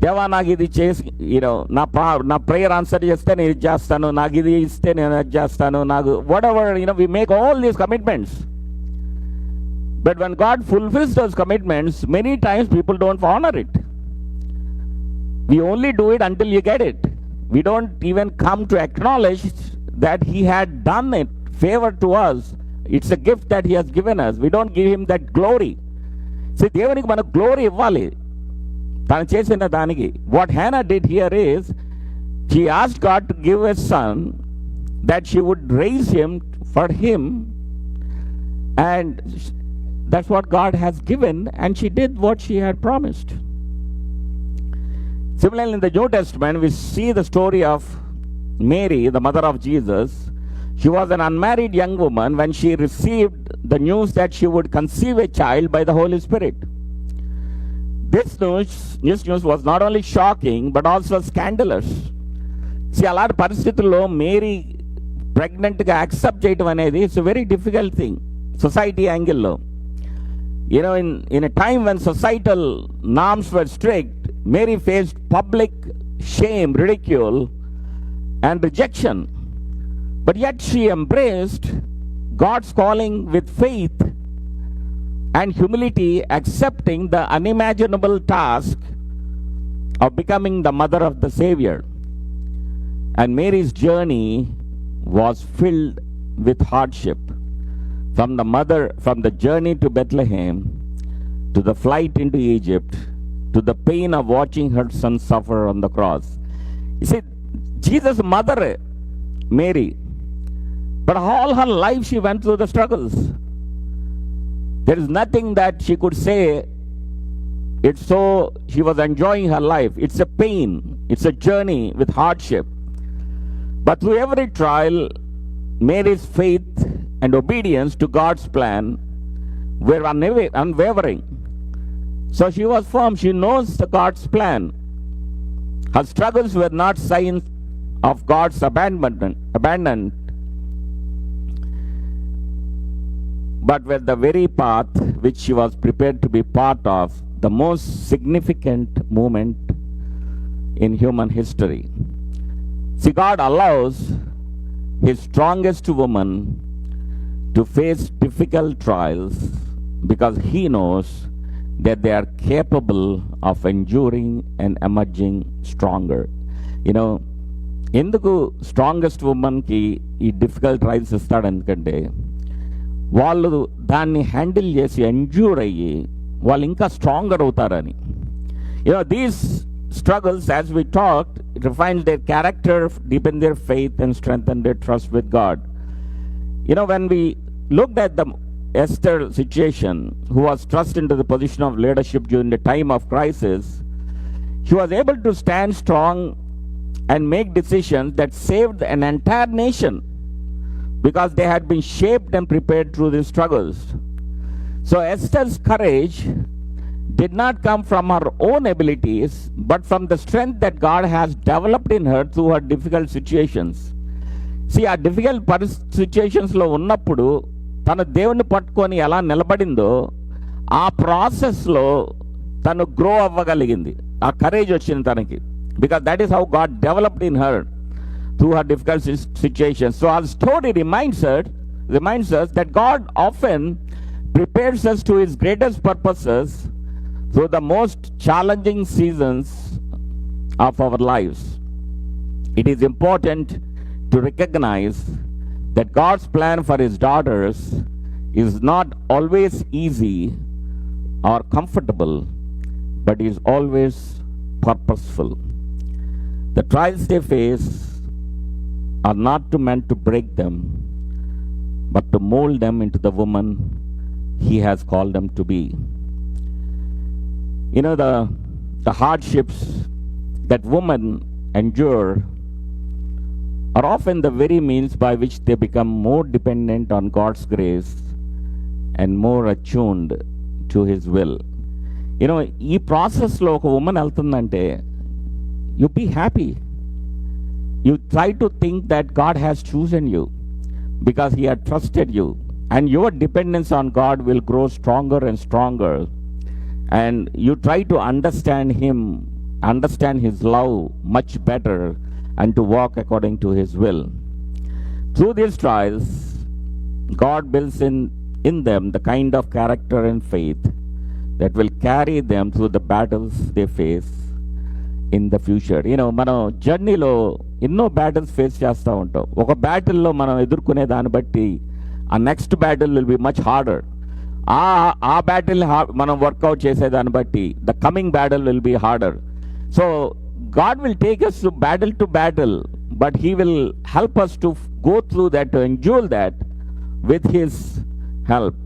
దేవా నాకు ఇది చేసి నా ప్రేయర్ ఆన్సర్ చేస్తే నేను ఇది చేస్తాను, నాకు ఇది ఇస్తే నేను అది చేస్తాను, నాకు whatever, we make all these commitments. But when God fulfills those commitments, many times people don't honor it. We only do it until you get it. We don't even come to acknowledge that He had done it, favor to us. It's a gift that He has given us. We don't give Him that glory. See, దేవునికి మనకు glory ఇవ్వాలి తను చేసిన దానికి. What Hannah did here is, she asked God to give a son, that she would raise him for Him, and that's what God has given, and she did what she had promised. Similarly, in the New Testament, we see the story of Mary, the mother of Jesus. She was an unmarried young woman when she received the news that she would conceive a child by the Holy Spirit. This news was not only shocking but also scandalous. See, అలాంటి పరిస్థితుల్లో Mary ప్రెగ్నెంట్గా accept చేయడం అనేది it's very difficult thing society యాంగిల్లో. In a time when societal norms were strict, Mary faced public shame, ridicule, and rejection. But yet she embraced God's calling with faith and humility, accepting the unimaginable task of becoming the mother of the Savior. And Mary's journey was filled with hardship. From the journey to Bethlehem, to the flight into Egypt, to the pain of watching her son suffer on the cross. You see, Jesus' mother, Mary, but all her life she went through the struggles. There is nothing that she could say, it's so she was enjoying her life. It's a pain, it's a journey with hardship. But through every trial, Mary's faith and obedience to God's plan were unwavering. So she was firm. She knows the God's plan. Her struggles were not signs of God's abandonment, but were the very path which she was prepared to be part of, the most significant moment in human history. See, God allows His strongest woman to face difficult trials because He knows that they are capable of enduring and emerging stronger. ఎందుకు strongest ఉమెన్కి ఈ difficult trials ఇస్తాడు? ఎందుకంటే వాళ్ళు దాన్ని handle చేసి endure అయ్యి వాళ్ళు ఇంకా స్ట్రాంగర్ అవుతారని. These struggles, as we talked, it refines their character, deepen their faith, and strengthen their trust with God. When we looked at the Esther situation, who was thrust into the position of leadership during the time of crisis, she was able to stand strong and make decisions that saved an entire nation because they had been shaped and prepared through these struggles. So Esther's courage did not come from her own abilities, but from the strength that God has developed in her through her difficult situations. See, ఆ difficult సిచ్యుయేషన్స్లో ఉన్నప్పుడు తను దేవుని పట్టుకొని ఎలా నిలబడిందో ఆ ప్రాసెస్లో తను grow అవ్వగలిగింది. ఆ కరేజ్ వచ్చింది తనకి, because that is how God developed in her through her difficult situations. So our story reminds us that God often prepares us to His greatest purposes through the most challenging seasons of our lives. It is important to recognize that God's plan for His daughters is not always easy or comfortable, but is always purposeful. The trials they face are not meant to break them, but to mold them into the woman He has called them to be. The hardships that women endure are often the very means by which they become more dependent on God's grace and more attuned to his will. ఈ ప్రాసెస్లో ఒక woman వెళ్తుందంటే you be happy. You try to think that God has chosen you because he had trusted you, and your dependence on God will grow stronger and stronger, and you try to understand him, understand his love much better, and to walk according to his will. Through these trials, God builds in them the kind of character and faith that will carry them through the battles they face in the future. మనం జర్నీలో ఎన్నో battles face చేస్తూ ఉంటాం. ఒక బ్యాటిల్లో మనం ఎదుర్కొనే దాన్ని బట్టి ఆ next battle will be much harder. ఆ బ్యాటిల్ మనం వర్కౌట్ చేసేదాన్ని బట్టి the coming battle will be harder. So God will take us to battle, but he will help us to go through that, to endure that with his help.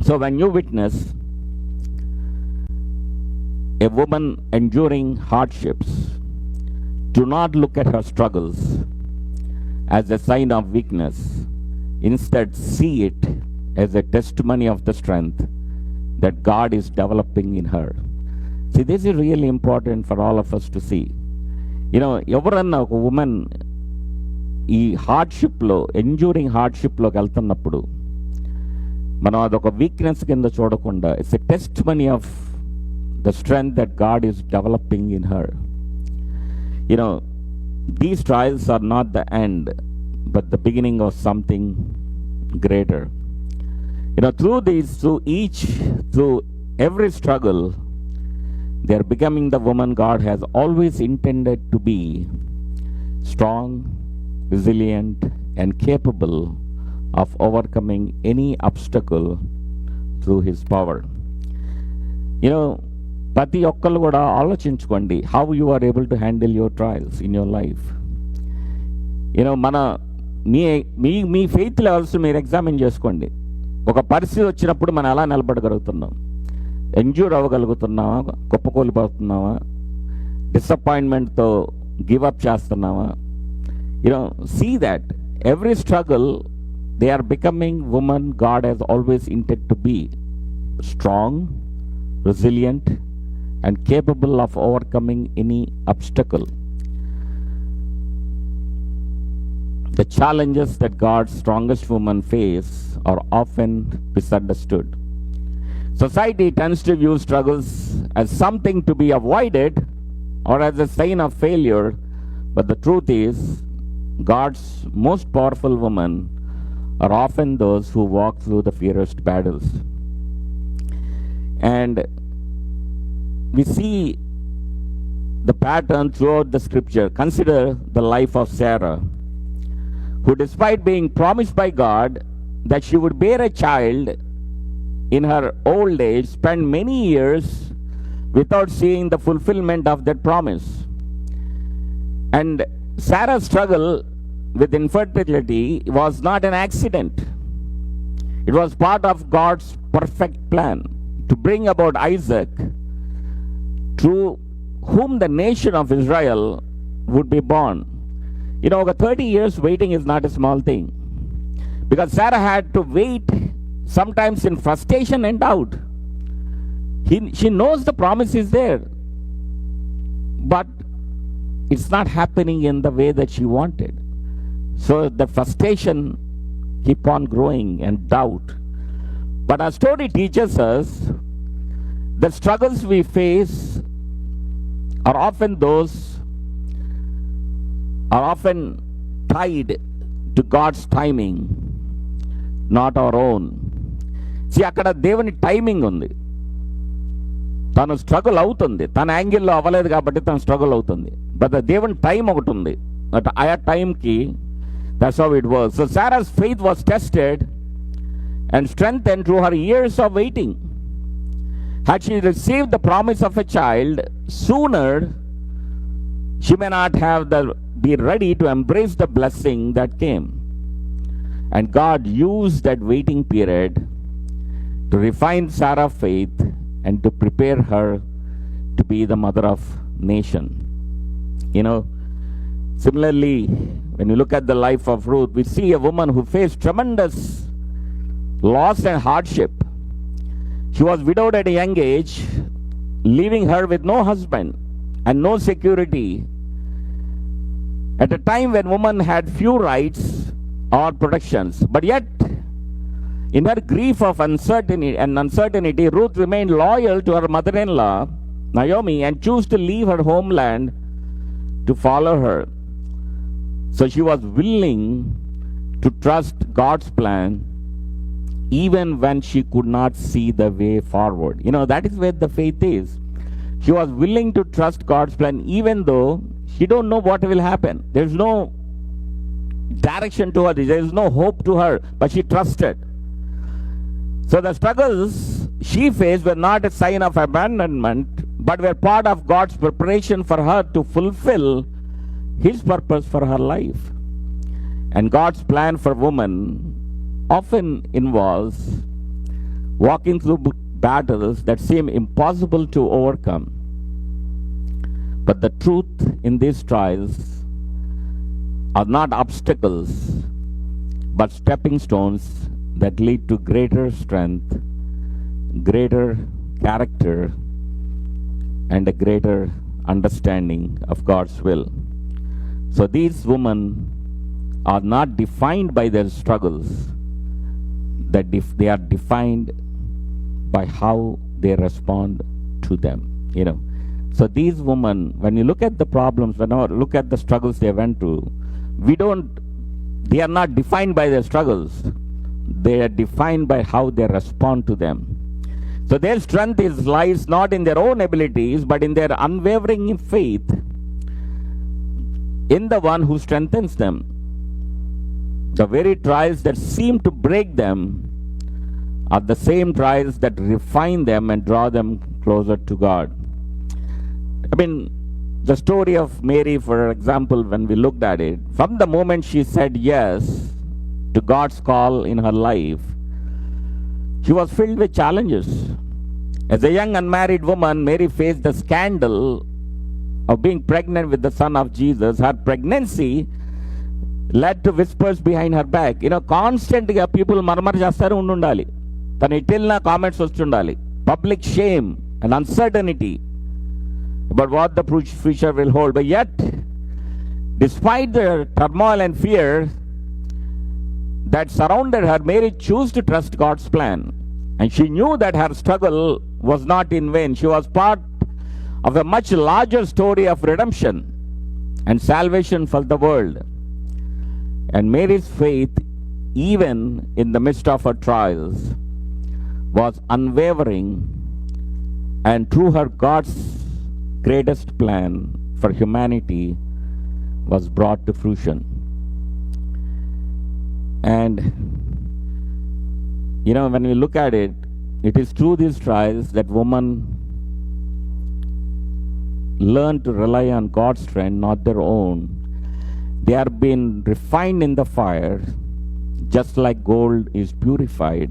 So when you witness a woman enduring hardships, do not look at her struggles as a sign of weakness. Instead, see it as a testimony of the strength that God is developing in her. See, this is really important for all of us to see. ఎవరన్నా ఒక women ఈ హార్డ్షిప్లో, enduring హార్డ్షిప్లోకి వెళ్తున్నప్పుడు మనం అదొక weakness కింద చూడకుండా it's a testimony of the strength that God is developing in her. These trials are not the end, but the beginning of something greater. Through every struggle, they are becoming the woman God has always intended to be: strong, resilient, and capable of overcoming any obstacle through his power. ప్రతి ఒక్కళ్ళు కూడా ఆలోచించుకోండి, how you are able to handle your trials in your life. మీ faith levels మీరు examine చేసుకోండి. ఒక పరిస్థితి వచ్చినప్పుడు మనం ఎలా నిలబడగలుగుతున్నాం? ఎండ్యూర్ అవ్వగలుగుతున్నావా? కుప్పకూలిపోతున్నావా? డిసప్పాయింట్మెంట్తో గివప్ చేస్తున్నావా? See that every struggle they are becoming women God has always intend to be: strong, resilient, and capable of overcoming any obstacle. The challenges that God's strongest women face are often misunderstood. Society tends to view struggles as something to be avoided or as a sign of failure, but the truth is, God's most powerful women are often those who walk through the fiercest battles. And we see the pattern throughout the scripture. Consider the life of Sarah, who, despite being promised by God that she would bear a child in her old age, spent many years without seeing the fulfillment of that promise. And Sarah's struggle with infertility was not an accident. It was part of God's perfect plan to bring about Isaac, through whom the nation of Israel would be born. 30 years waiting is not a small thing, because Sarah had to wait sometimes in frustration and doubt. She knows the promise is there, but it's not happening in the way that she wanted. So the frustration keep on growing and doubt. But our story teaches us the struggles we face are often tied to God's timing, not our own. See, అక్కడ దేవుని timing ఉంది. తను struggle అవుతుంది, తన యాంగిల్లో అవ్వలేదు కాబట్టి తను స్ట్రగుల్ అవుతుంది. బట్ దేవుని టైం ఒకటి ఉంది, ఆ టైంకి that's how it works. So సారా's faith was tested and strengthened through her years of waiting. Had she received the promise of a child sooner, she may not have be ready to embrace the blessing that came. And God used that waiting period to refine Sarah's faith and to prepare her to be the mother of nation. Similarly, when you look at the life of Ruth, we see a woman who faced tremendous loss and hardship. She was widowed at a young age, leaving her with no husband and no security. At a time when women had few rights or protections, but yet in her grief of uncertainty, Ruth remained loyal to her mother-in-law, Naomi, and chose to leave her homeland to follow her. So she was willing to trust God's plan even when she could not see the way forward. That is where the faith is. She was willing to trust God's plan even though she don't know what will happen. There's no direction to her. There is no hope to her, but she trusted. So the struggles she faced were not a sign of abandonment, but were part of God's preparation for her to fulfill His purpose for her life. And God's plan for women often involves walking through battles that seem impossible to overcome. But the truth in these trials are not obstacles, but stepping stones that lead to greater strength, greater character, and a greater understanding of God's will. So these women are not defined by their struggles, that they are defined by how they respond to them. So these women, when you look at the problems, when you look at the struggles they went through, they are not defined by their struggles. They are defined by how they respond to them. So their strength lies not in their own abilities, but in their unwavering faith in the one who strengthens them. The very trials that seem to break them are the same trials that refine them and draw them closer to God. The story of Mary, for example, when we looked at it, from the moment she said yes to God's call in her life, she was filled with challenges. As a young unmarried woman, Mary faced the scandal of being pregnant with the son of Jesus. Her pregnancy led to whispers behind her back. Constantly people murmur చేస్తారు ఉండాలి. తను ఇటెల్నా comments వస్తుండాలి. Public shame and uncertainty about what the future will hold. But yet, despite the turmoil and fear that surrounded her, Mary chose to trust God's plan. And she knew that her struggle was not in vain. She was part of a much larger story of redemption and salvation for the world. And Mary's faith, even in the midst of her trials, was unwavering, and through her, God's greatest plan for humanity was brought to fruition. And when we look at it, it is through these trials that women learn to rely on God's strength, not their own. They are being refined in the fire, just like gold is purified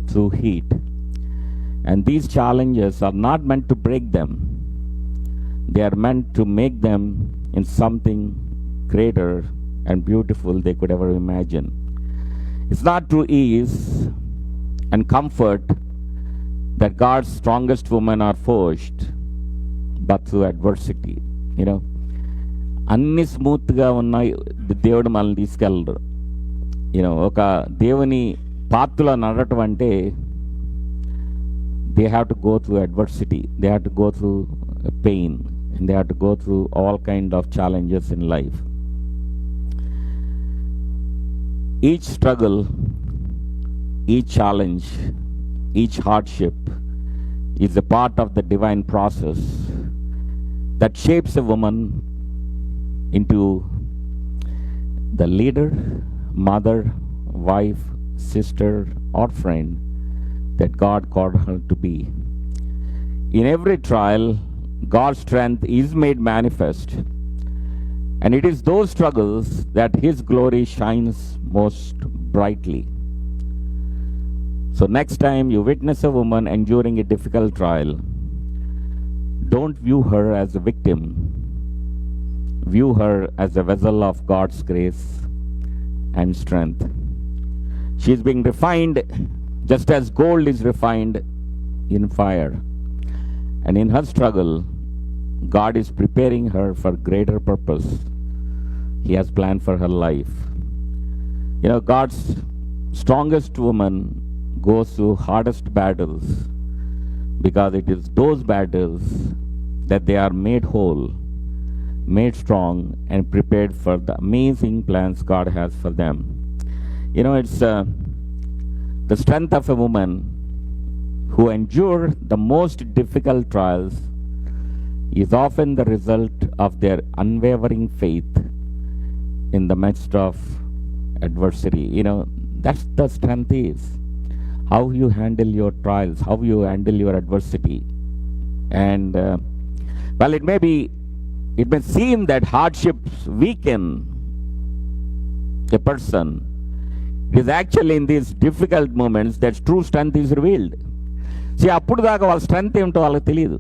through heat. And these challenges are not meant to break them. They are meant to make them in something greater and beautiful they could ever imagine. It's not through ease and comfort that God's strongest women are forged, but through adversity. అన్ని స్మూత్గా ఉన్నాయి దేవుడు మనల్ని తీసుకెళ్ళరు. ఒక దేవుని పాత్రలో నడటం అంటే they have to go through adversity, they have to go through pain, and they have to go through all kind of challenges in life. Each struggle, each challenge, each hardship is a part of the divine process that shapes a woman into the leader, mother, wife, sister, or friend that God called her to be. In every trial, God's strength is made manifest, and it is those struggles that His glory shines most brightly. So next time you witness a woman enduring a difficult trial, don't view her as a victim. View her as a vessel of God's grace and strength. She is being refined just as gold is refined in fire. And in her struggle, God is preparing her for greater purpose He has planned for her life. You know, God's strongest woman goes through hardest battles because it is those battles that they are made whole, made strong, and prepared for the amazing plans God has for them. You know, it's the strength of a woman who endure the most difficult trials is often the result of their unwavering faith in the midst of adversity. You know, that's the strength is. How you handle your trials, how you handle your adversity. And well, it may seem that hardships weaken a person. It is actually in these difficult moments that true strength is revealed. See, అప్పుడు దాకా వాళ్ళ strength ఏమిటో వాళ్ళకి తెలియదు,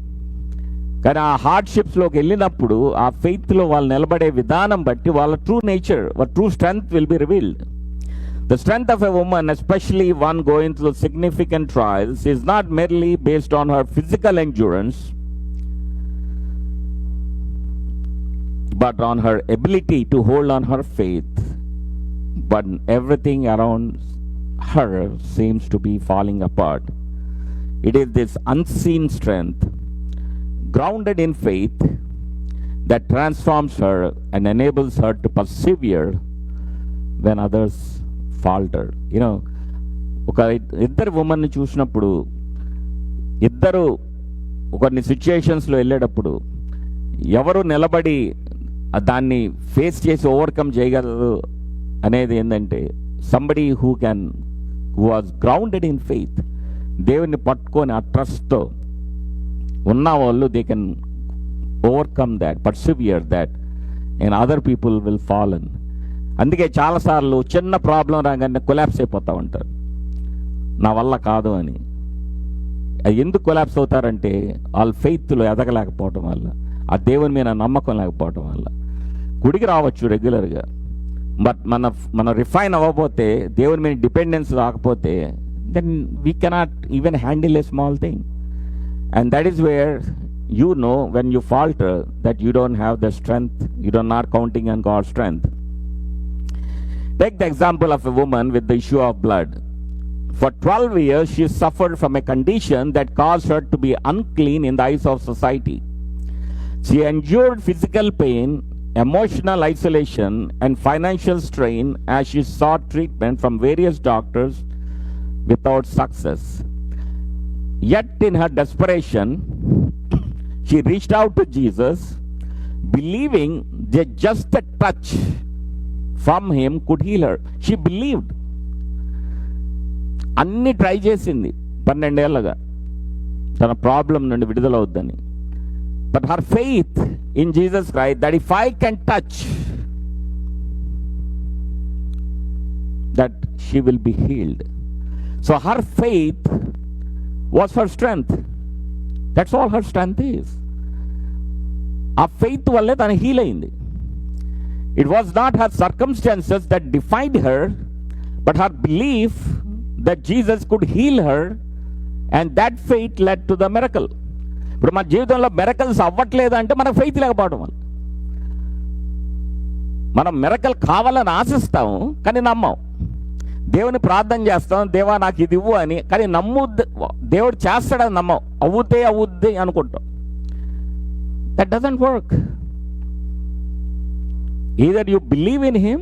కానీ ఆ హార్డ్షిప్స్లోకి వెళ్ళినప్పుడు ఆ ఫెయిత్లో వాళ్ళు నిలబడే విధానం బట్టి వాళ్ళ ట్రూ నేచర్, వాళ్ళ true strength will be revealed. The strength of a woman, especially one going through significant trials, is not merely based on her physical endurance, but on her ability to hold on her faith. But everything around her seems to be falling apart. It is this unseen strength, grounded in faith, that transforms her and enables her to persevere when others falter. You know, ఒక ఇద్దరు ఉమెన్ని చూసినప్పుడు, ఇద్దరు కొన్ని సిచ్యుయేషన్స్లో వెళ్ళేటప్పుడు ఎవరు నిలబడి దాన్ని face చేసి ఓవర్కమ్ చేయగలరు అనేది ఏంటంటే, somebody who was grounded in faith. దేవుని పట్టుకొని ఆ ట్రస్ట్తో ఉన్న వాళ్ళు they can overcome that, పర్సివియర్ that, and other people will fallen. అందుకే చాలాసార్లు చిన్న ప్రాబ్లం రాగానే కొలాప్స్ అయిపోతూ ఉంటారు, నా వల్ల కాదు అని. అది ఎందుకు కొలాప్స్ అవుతారంటే వాళ్ళ ఫెయిత్లో ఎదగలేకపోవటం వల్ల, ఆ దేవుని మీద నమ్మకం లేకపోవటం వల్ల. గుడికి రావచ్చు రెగ్యులర్గా, బట్ మన రిఫైన్ అవ్వకపోతే, దేవుని మీద డిపెండెన్స్ రాకపోతే, then we cannot even handle a small thing. And that is where you know when you falter that you don't have the strength, you are not counting on God's strength. Take the example of a woman with the issue of blood. For 12 years she suffered from a condition that caused her to be unclean in the eyes of society. She endured physical pain, emotional isolation, and financial strain as she sought treatment from various doctors without success. Yet in her desperation, she reached out to Jesus, believing that just a touch from him could heal her. She believed. అన్ని try చేసింది 12 ఏళ్ళగా తన problem నుండి విడుదలవుద్దని. But her faith in Jesus Christ that if I can touch that she will be healed. So her faith was her strength. That's all her strength is. ఆ faith వల్లే తను heal అయింది. It was not her circumstances that defined her, but her belief that Jesus could heal her, and that faith led to the miracle. ఇప్పుడు మన జీవితంలో miracles అవ్వట్లేదు అంటే మనకు ఫెయిత్ లేకపోవడం వల్ల. మనం మిరకల్ కావాలని ఆశిస్తాము కానీ నమ్మం. దేవుని ప్రార్థన చేస్తాం, దేవా నాకు ఇది ఇవ్వు అని, కానీ దేవుడు చేస్తాడని నమ్మం. అవుద్ది అనుకుంటాం. That doesn't work. Either you believe in him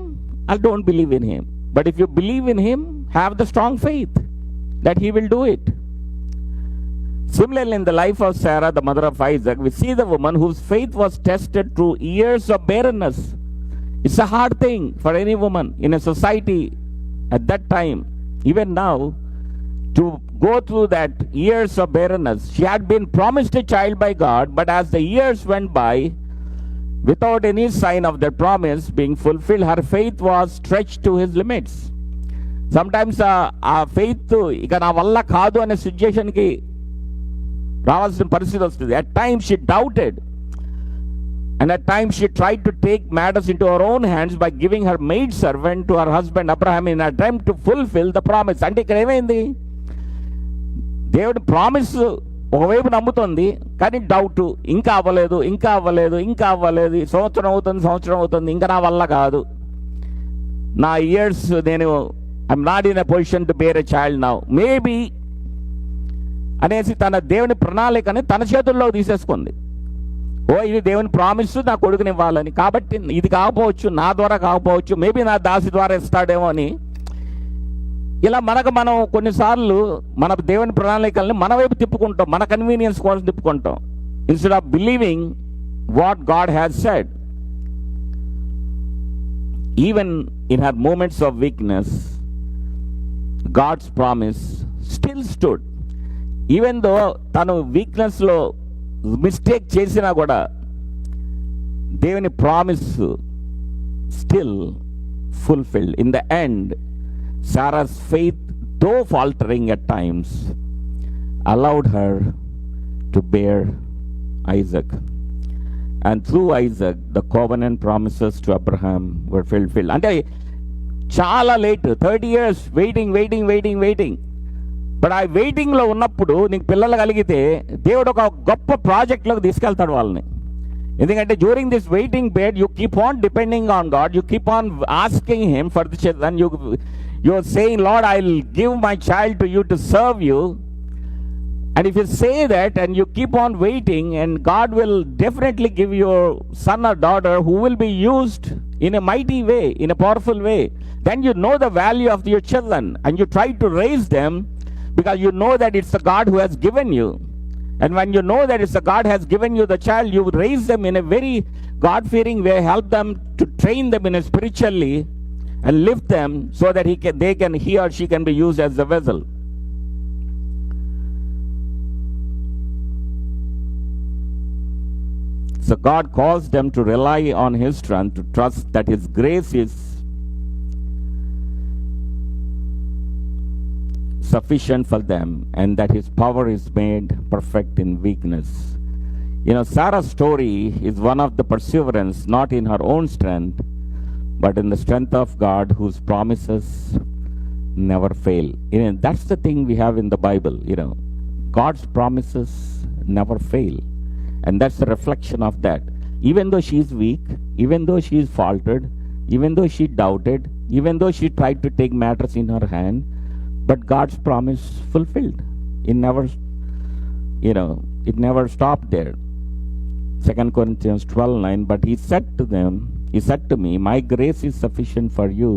or don't believe in him. But if you believe in him, have the strong faith that he will do it. Similarly, in the life of Sarah, the mother of Isaac, we see the woman whose faith was tested through years of barrenness. It's a hard thing for any woman in a society at that time, even now, to go through that years of barrenness. She had been promised a child by God, but as the years went by, without any sign of that promise being fulfilled, her faith was stretched to his limits. Sometimes ఆ faith ఇక నా వల్ల కాదు అనే సిచ్యుయేషన్కి రావాల్సిన పరిస్థితి వస్తుంది. At times she doubted, and at times she tried to take matters into her own hands by giving her maid servant to her husband Abraham in an attempt to fulfill the promise. అంటే ఇక్కడ ఏమైంది? దేవుడి promise ఒకవైపు నమ్ముతుంది, కానీ doubt, ఇంకా అవ్వలేదు, ఇంకా అవ్వలేదు, ఇంకా అవ్వలేదు, సంవత్సరం అవుతుంది, ఇంకా నా వల్ల కాదు, నా ఇయర్స్, నేను I'm not in a position to bear a child now maybe అనేసి తన దేవుని ప్రణాళికని తన చేతుల్లో తీసేసుకుంది. ఇది దేవుని ప్రామిస్ నా కొడుకుని ఇవ్వాలని, కాబట్టి ఇది కాకపోవచ్చు, నా ద్వారా కాకపోవచ్చు, మేబీ నా దాసి ద్వారా ఇస్తాడేమో అని ఇలా మనం కొన్నిసార్లు మన దేవుని ప్రణాళికల్ని మన వైపు తిప్పుకుంటాం, మన కన్వీనియన్స్ కోసం తిప్పుకుంటాం, instead of believing what God has said. Even in her moments of weakness God's promise still stood. Even though తను వీక్నెస్లో మిస్టేక్ చేసినా కూడా దేవుని promise still fulfilled. In the end Sarah's faith, though faltering at times, allowed her to bear Isaac. And through Isaac, the covenant promises to Abraham were fulfilled. అంటే చాలా late, 30 years waiting. But ఆ వెయిటింగ్లో ఉన్నప్పుడు నీకు పిల్లలు కలిగితే దేవుడు ఒక గొప్ప ప్రాజెక్ట్లోకి తీసుకెళ్తాడు వాళ్ళని. ఎందుకంటే during this waiting period you keep on depending on God, you keep on asking him for the children, you're saying, Lord, I'll give my child to you to serve you. And if you say that and you keep on waiting, and God will definitely give your son or daughter who will be used in a mighty way, in a powerful way, then you know the value of your children and you try to raise them because you know that it's the God who has given you. And when you know that it's the God has given you the child, you raise them in a very God-fearing way, help them to train them in a spiritually, and lift them so that he or she can be used as a vessel. So God calls them to rely on His strength, to trust that His grace is sufficient for them and that His power is made perfect in weakness. Sarah's story is one of the perseverance not in her own strength, but in the strength of God whose promises never fail. That's the thing we have in the Bible. God's promises never fail. And that's the reflection of that. Even though she is weak, even though she is faltered, even though she doubted, even though she tried to take matters in her hand, but God's promise fulfilled. It never stopped there. 2 Corinthians 12:9, but He said to me, my grace is sufficient for you,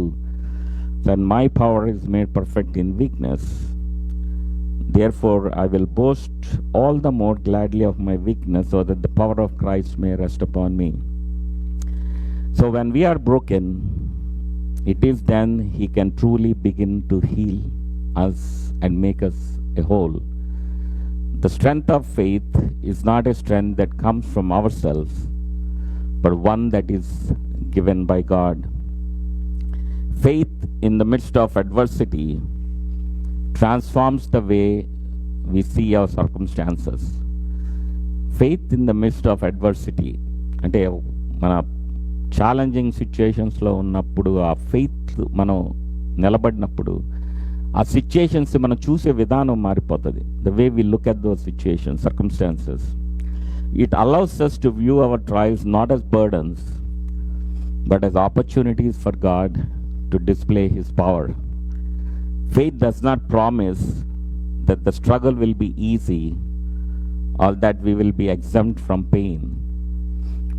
and my power is made perfect in weakness. Therefore, I will boast all the more gladly of my weakness, so that the power of Christ may rest upon me. So when we are broken, it is then He can truly begin to heal us and make us a whole. The strength of faith is not a strength that comes from ourselves, but one that is given by God. Faith in the midst of adversity transforms the way we see our circumstances. Faith in the midst of adversity, అంటే మన challenging సిచ్యుయేషన్స్లో ఉన్నప్పుడు ఆ faith మనం నిలబడినప్పుడు ఆ situations మనం చూసే విధానం మారిపోతుంది. The way we look at those situations, circumstances. It allows us to view our trials not as burdens, but as opportunities for God to display His power. Faith does not promise that the struggle will be easy or that we will be exempt from pain,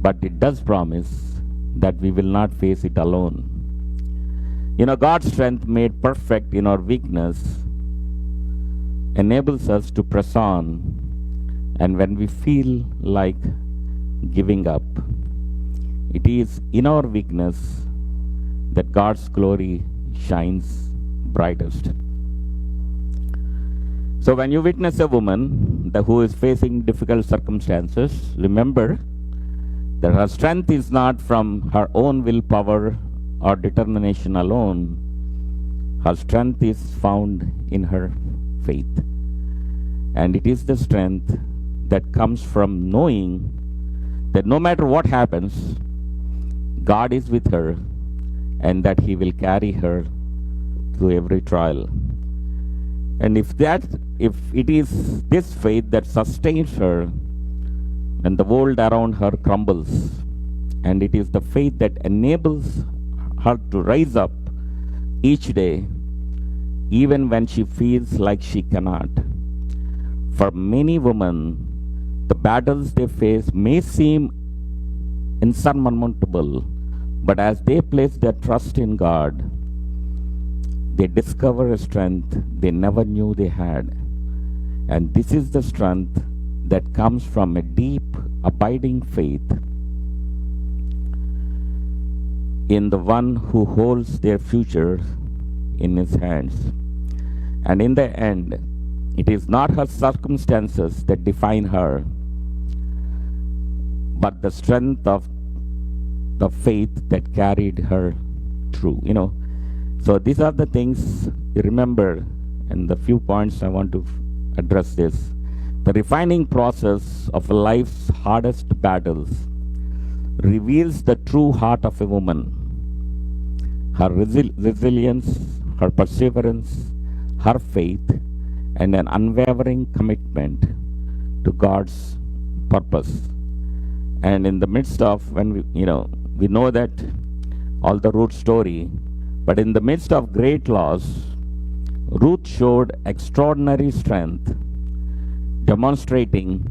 but it does promise that we will not face it alone. God's strength made perfect in our weakness enables us to press on. And when we feel like giving up, it is in our weakness that God's glory shines brightest. So when you witness a woman who is facing difficult circumstances, remember that her strength is not from her own willpower or determination alone. Her strength is found in her faith. And it is the strength that comes from knowing that no matter what happens, God is with her and that He will carry her through every trial. And if it is this faith that sustains her when the world around her crumbles, and it is the faith that enables her to rise up each day, even when she feels like she cannot. For many women, the battles they face may seem insurmountable, but as they place their trust in God, they discover a strength they never knew they had. And this is the strength that comes from a deep, abiding faith in the one who holds their future in his hands. And in the end, it is not her circumstances that define her, but the strength of the faith that carried her through. So these are the things you remember, and the few points I want to address this. The refining process of life's hardest battles reveals the true heart of a woman. Her resilience, her perseverance, her faith, and an unwavering commitment to God's purpose. And in the midst of when we know that all the Ruth story, but in the midst of great loss, Ruth showed extraordinary strength, demonstrating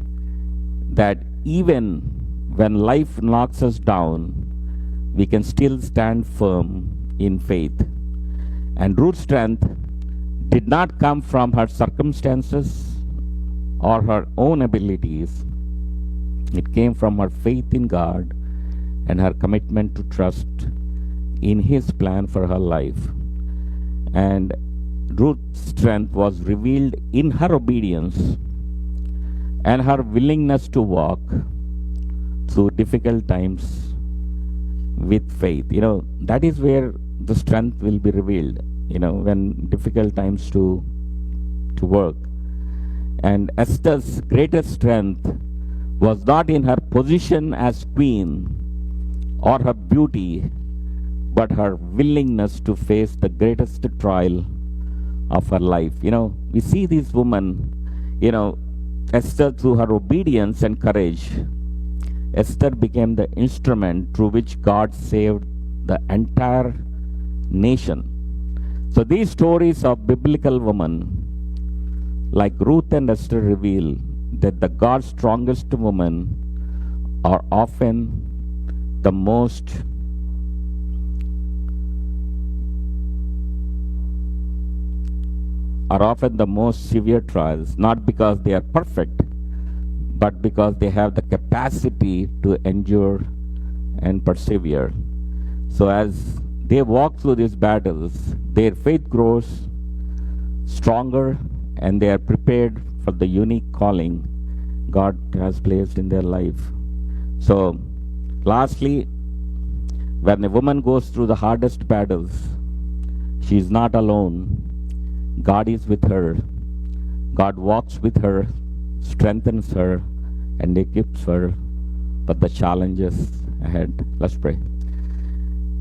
that even when life knocks us down, we can still stand firm in faith. And Ruth's strength did not come from her circumstances or her own abilities. It came from her faith in God and her commitment to trust in His plan for her life. And Ruth's strength was revealed in her obedience and her willingness to walk through difficult times with faith. That is where the strength will be revealed, when difficult times to work. And Esther's greatest strength was not in her position as queen or her beauty, but her willingness to face the greatest trial of her life. We see this woman, Esther, through her obedience and courage, Esther became the instrument through which God saved the entire nation. So these stories of biblical women like Ruth and Esther reveal that the God's strongest women are often the most severe trials, not because they are perfect, but because they have the capacity to endure and persevere. So as they walk through these battles, their faith grows stronger and they are prepared for the unique calling God has placed in their life. So lastly, when a woman goes through the hardest battles, she is not alone. God is with her. God walks with her, strengthens her, and equips her for the challenges ahead. Let's pray.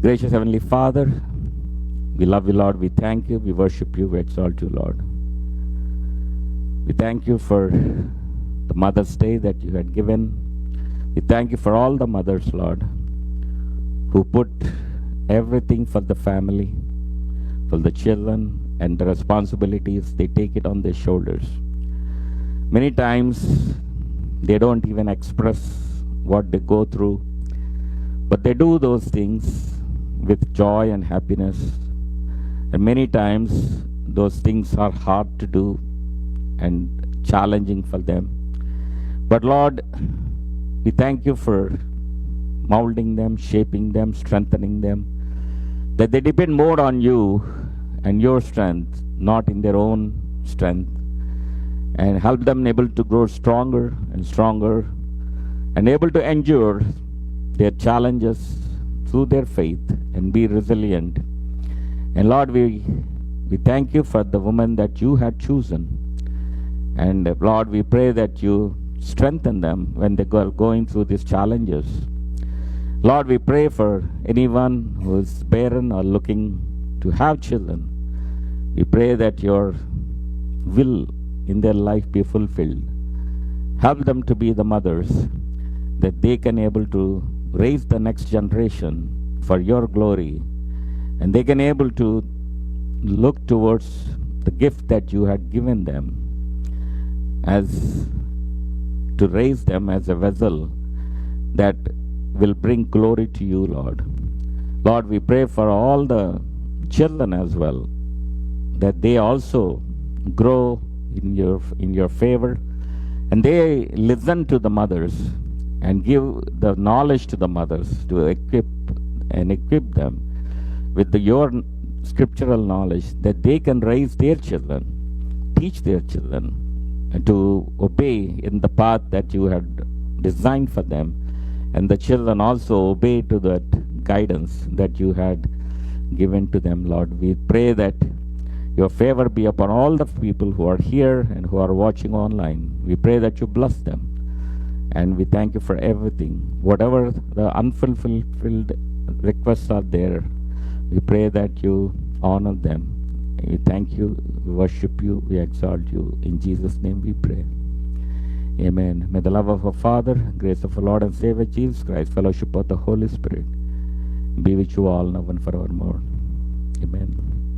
Gracious Heavenly Father, we love you, Lord. We thank you. We worship you. We exalt you, Lord. We thank you for the Mother's Day that you had given. We thank you for all the mothers, Lord, who put everything for the family, for the children, and the responsibilities. They take it on their shoulders. Many times they don't even express what they go through, but they do those things with joy and happiness. And many times those things are hard to do and challenging for them. But Lord, we thank you for molding them, shaping them, strengthening them, that they depend more on you and your strength, not in their own strength, and help them able to grow stronger and stronger and able to endure their challenges through their faith and be resilient. And Lord, we thank you for the woman that you had chosen. And Lord, we pray that you strengthen them when they are going through these challenges. Lord, we pray for anyone who is barren or looking to have children. We pray that your will in their life be fulfilled. Help them to be the mothers that they can able to raise the next generation for your glory, and they can able to look towards the gift that you had given them as to raise them as a vessel that will bring glory to you, Lord. Lord, we pray for all the children as well, that they also grow in your favor, and they listen to the mothers and give the knowledge to the mothers to equip them with your scriptural knowledge, that they can raise their children, teach their children to obey in the path that you had designed for them, and the children also obey to that guidance that you had given to them, Lord. We pray that your favor be upon all the people who are here and who are watching online. We pray that you bless them, and we thank you for everything. Whatever the unfulfilled requests are there, we pray that you honor them. We thank you, we worship you, we exalt you. In Jesus' name we pray. Amen. May the love of our Father, grace of our Lord and Savior Jesus Christ, fellowship of the Holy Spirit be with you all now and forevermore. Amen.